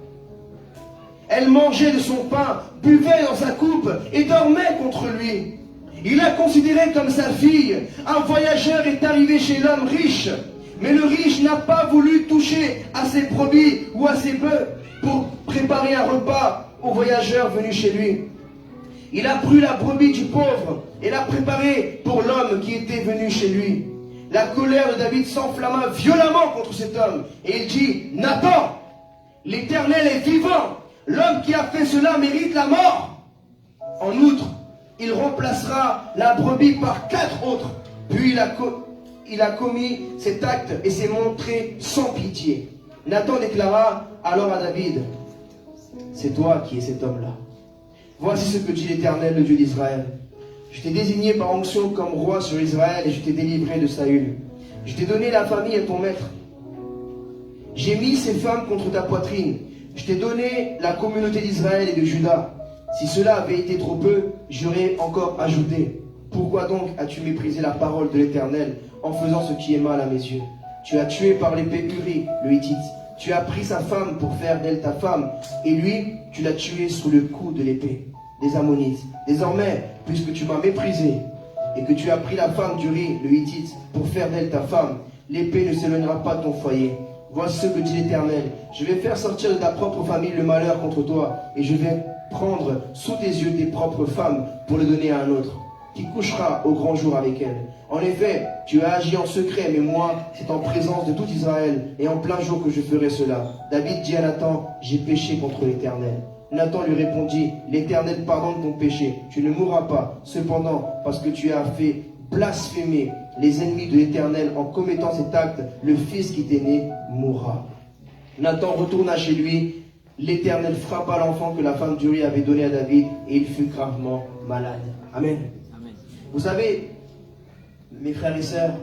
Elle mangeait de son pain, buvait dans sa coupe et dormait contre lui. Il la considérait comme sa fille. Un voyageur est arrivé chez l'homme riche. Mais le riche n'a pas voulu toucher à ses brebis ou à ses bœufs pour préparer un repas aux voyageurs venus chez lui. Il a pris la brebis du pauvre et l'a préparée pour l'homme qui était venu chez lui. La colère de David s'enflamma violemment contre cet homme et il dit, Nathan, l'Éternel est vivant. L'homme qui a fait cela mérite la mort. En outre, il remplacera la brebis par 4 autres. Puis il a commis cet acte et s'est montré sans pitié. Nathan déclara alors à David, c'est toi qui es cet homme-là. Voici ce que dit l'Éternel, le Dieu d'Israël. Je t'ai désigné par onction comme roi sur Israël et je t'ai délivré de Saül. Je t'ai donné la famille à ton maître. J'ai mis ces femmes contre ta poitrine. Je t'ai donné la communauté d'Israël et de Juda. Si cela avait été trop peu, j'aurais encore ajouté. Pourquoi donc as-tu méprisé la parole de l'Éternel en faisant ce qui est mal à mes yeux? Tu as tué par l'épée Uri, le Hittite. Tu as pris sa femme pour faire d'elle ta femme, et lui, tu l'as tué sous le coup de l'épée des Ammonites. Désormais, puisque tu m'as méprisé, et que tu as pris la femme d'Uri, le Hittite, pour faire d'elle ta femme, l'épée ne s'éloignera pas de ton foyer. Voici ce que dit l'Éternel. Je vais faire sortir de ta propre famille le malheur contre toi, et je vais prendre sous tes yeux tes propres femmes pour le donner à un autre, qui couchera au grand jour avec elle. En effet, tu as agi en secret, mais moi, c'est en présence de tout Israël, et en plein jour que je ferai cela. David dit à Nathan, j'ai péché contre l'Éternel. Nathan lui répondit, l'Éternel pardonne ton péché, tu ne mourras pas. Cependant, parce que tu as fait blasphémer les ennemis de l'Éternel en commettant cet acte, le fils qui t'est né mourra. Nathan retourna chez lui. L'Éternel frappa l'enfant que la femme d'Uri avait donné à David et il fut gravement malade. Amen. Amen. Vous savez, mes frères et sœurs,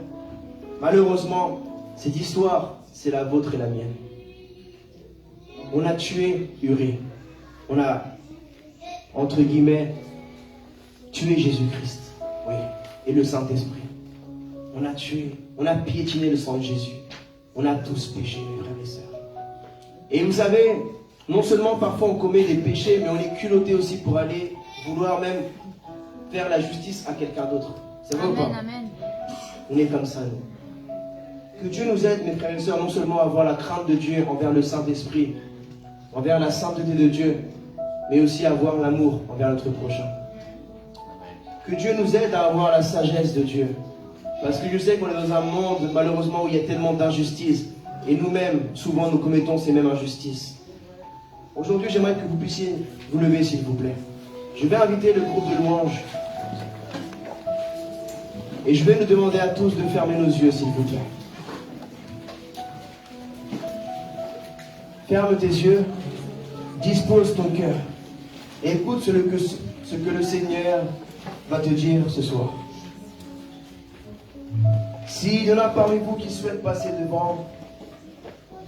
malheureusement, cette histoire, c'est la vôtre et la mienne. On a tué Uri. On a, entre guillemets, tué Jésus-Christ. Oui. Et le Saint-Esprit. On a tué, on a piétiné le sang de Jésus. On a tous péché, mes frères et sœurs. Et vous savez, non seulement parfois on commet des péchés, mais on est culotté aussi pour aller vouloir même faire la justice à quelqu'un d'autre. C'est vrai ou pas? Amen. On est comme ça, nous. Que Dieu nous aide, mes frères et sœurs, non seulement à avoir la crainte de Dieu envers le Saint-Esprit, envers la sainteté de Dieu, mais aussi à avoir l'amour envers notre prochain. Que Dieu nous aide à avoir la sagesse de Dieu. Parce que je sais qu'on est dans un monde, malheureusement, où il y a tellement d'injustices. Et nous-mêmes, souvent, nous commettons ces mêmes injustices. Aujourd'hui, j'aimerais que vous puissiez vous lever, s'il vous plaît. Je vais inviter le groupe de louanges. Et je vais nous demander à tous de fermer nos yeux, s'il vous plaît. Ferme tes yeux. dispose ton cœur et écoute ce que le Seigneur va te dire ce soir. S'il y en a parmi vous qui souhaitent passer devant,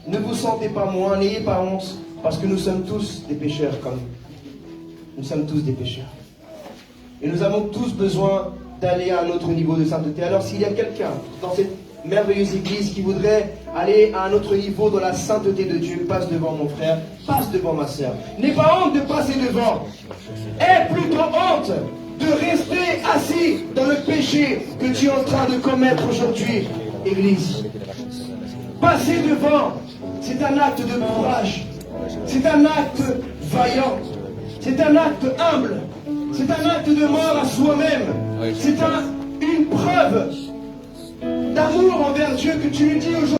ne vous sentez pas moins, n'ayez pas honte, parce que nous sommes tous des pécheurs comme nous. Nous sommes tous des pécheurs. Et nous avons tous besoin d'aller à un autre niveau de sainteté. Alors s'il y a quelqu'un dans cette merveilleuse église qui voudrait aller à un autre niveau dans la sainteté de Dieu, passe devant mon frère, passe devant ma sœur. N'aie pas honte de passer devant. Aie plutôt honte de rester assis dans le péché que tu es en train de commettre aujourd'hui, église. Passer devant, c'est un acte de courage. C'est un acte vaillant. C'est un acte humble. C'est un acte de mort à soi-même. C'est une preuve d'amour envers Dieu que tu lui dis aujourd'hui.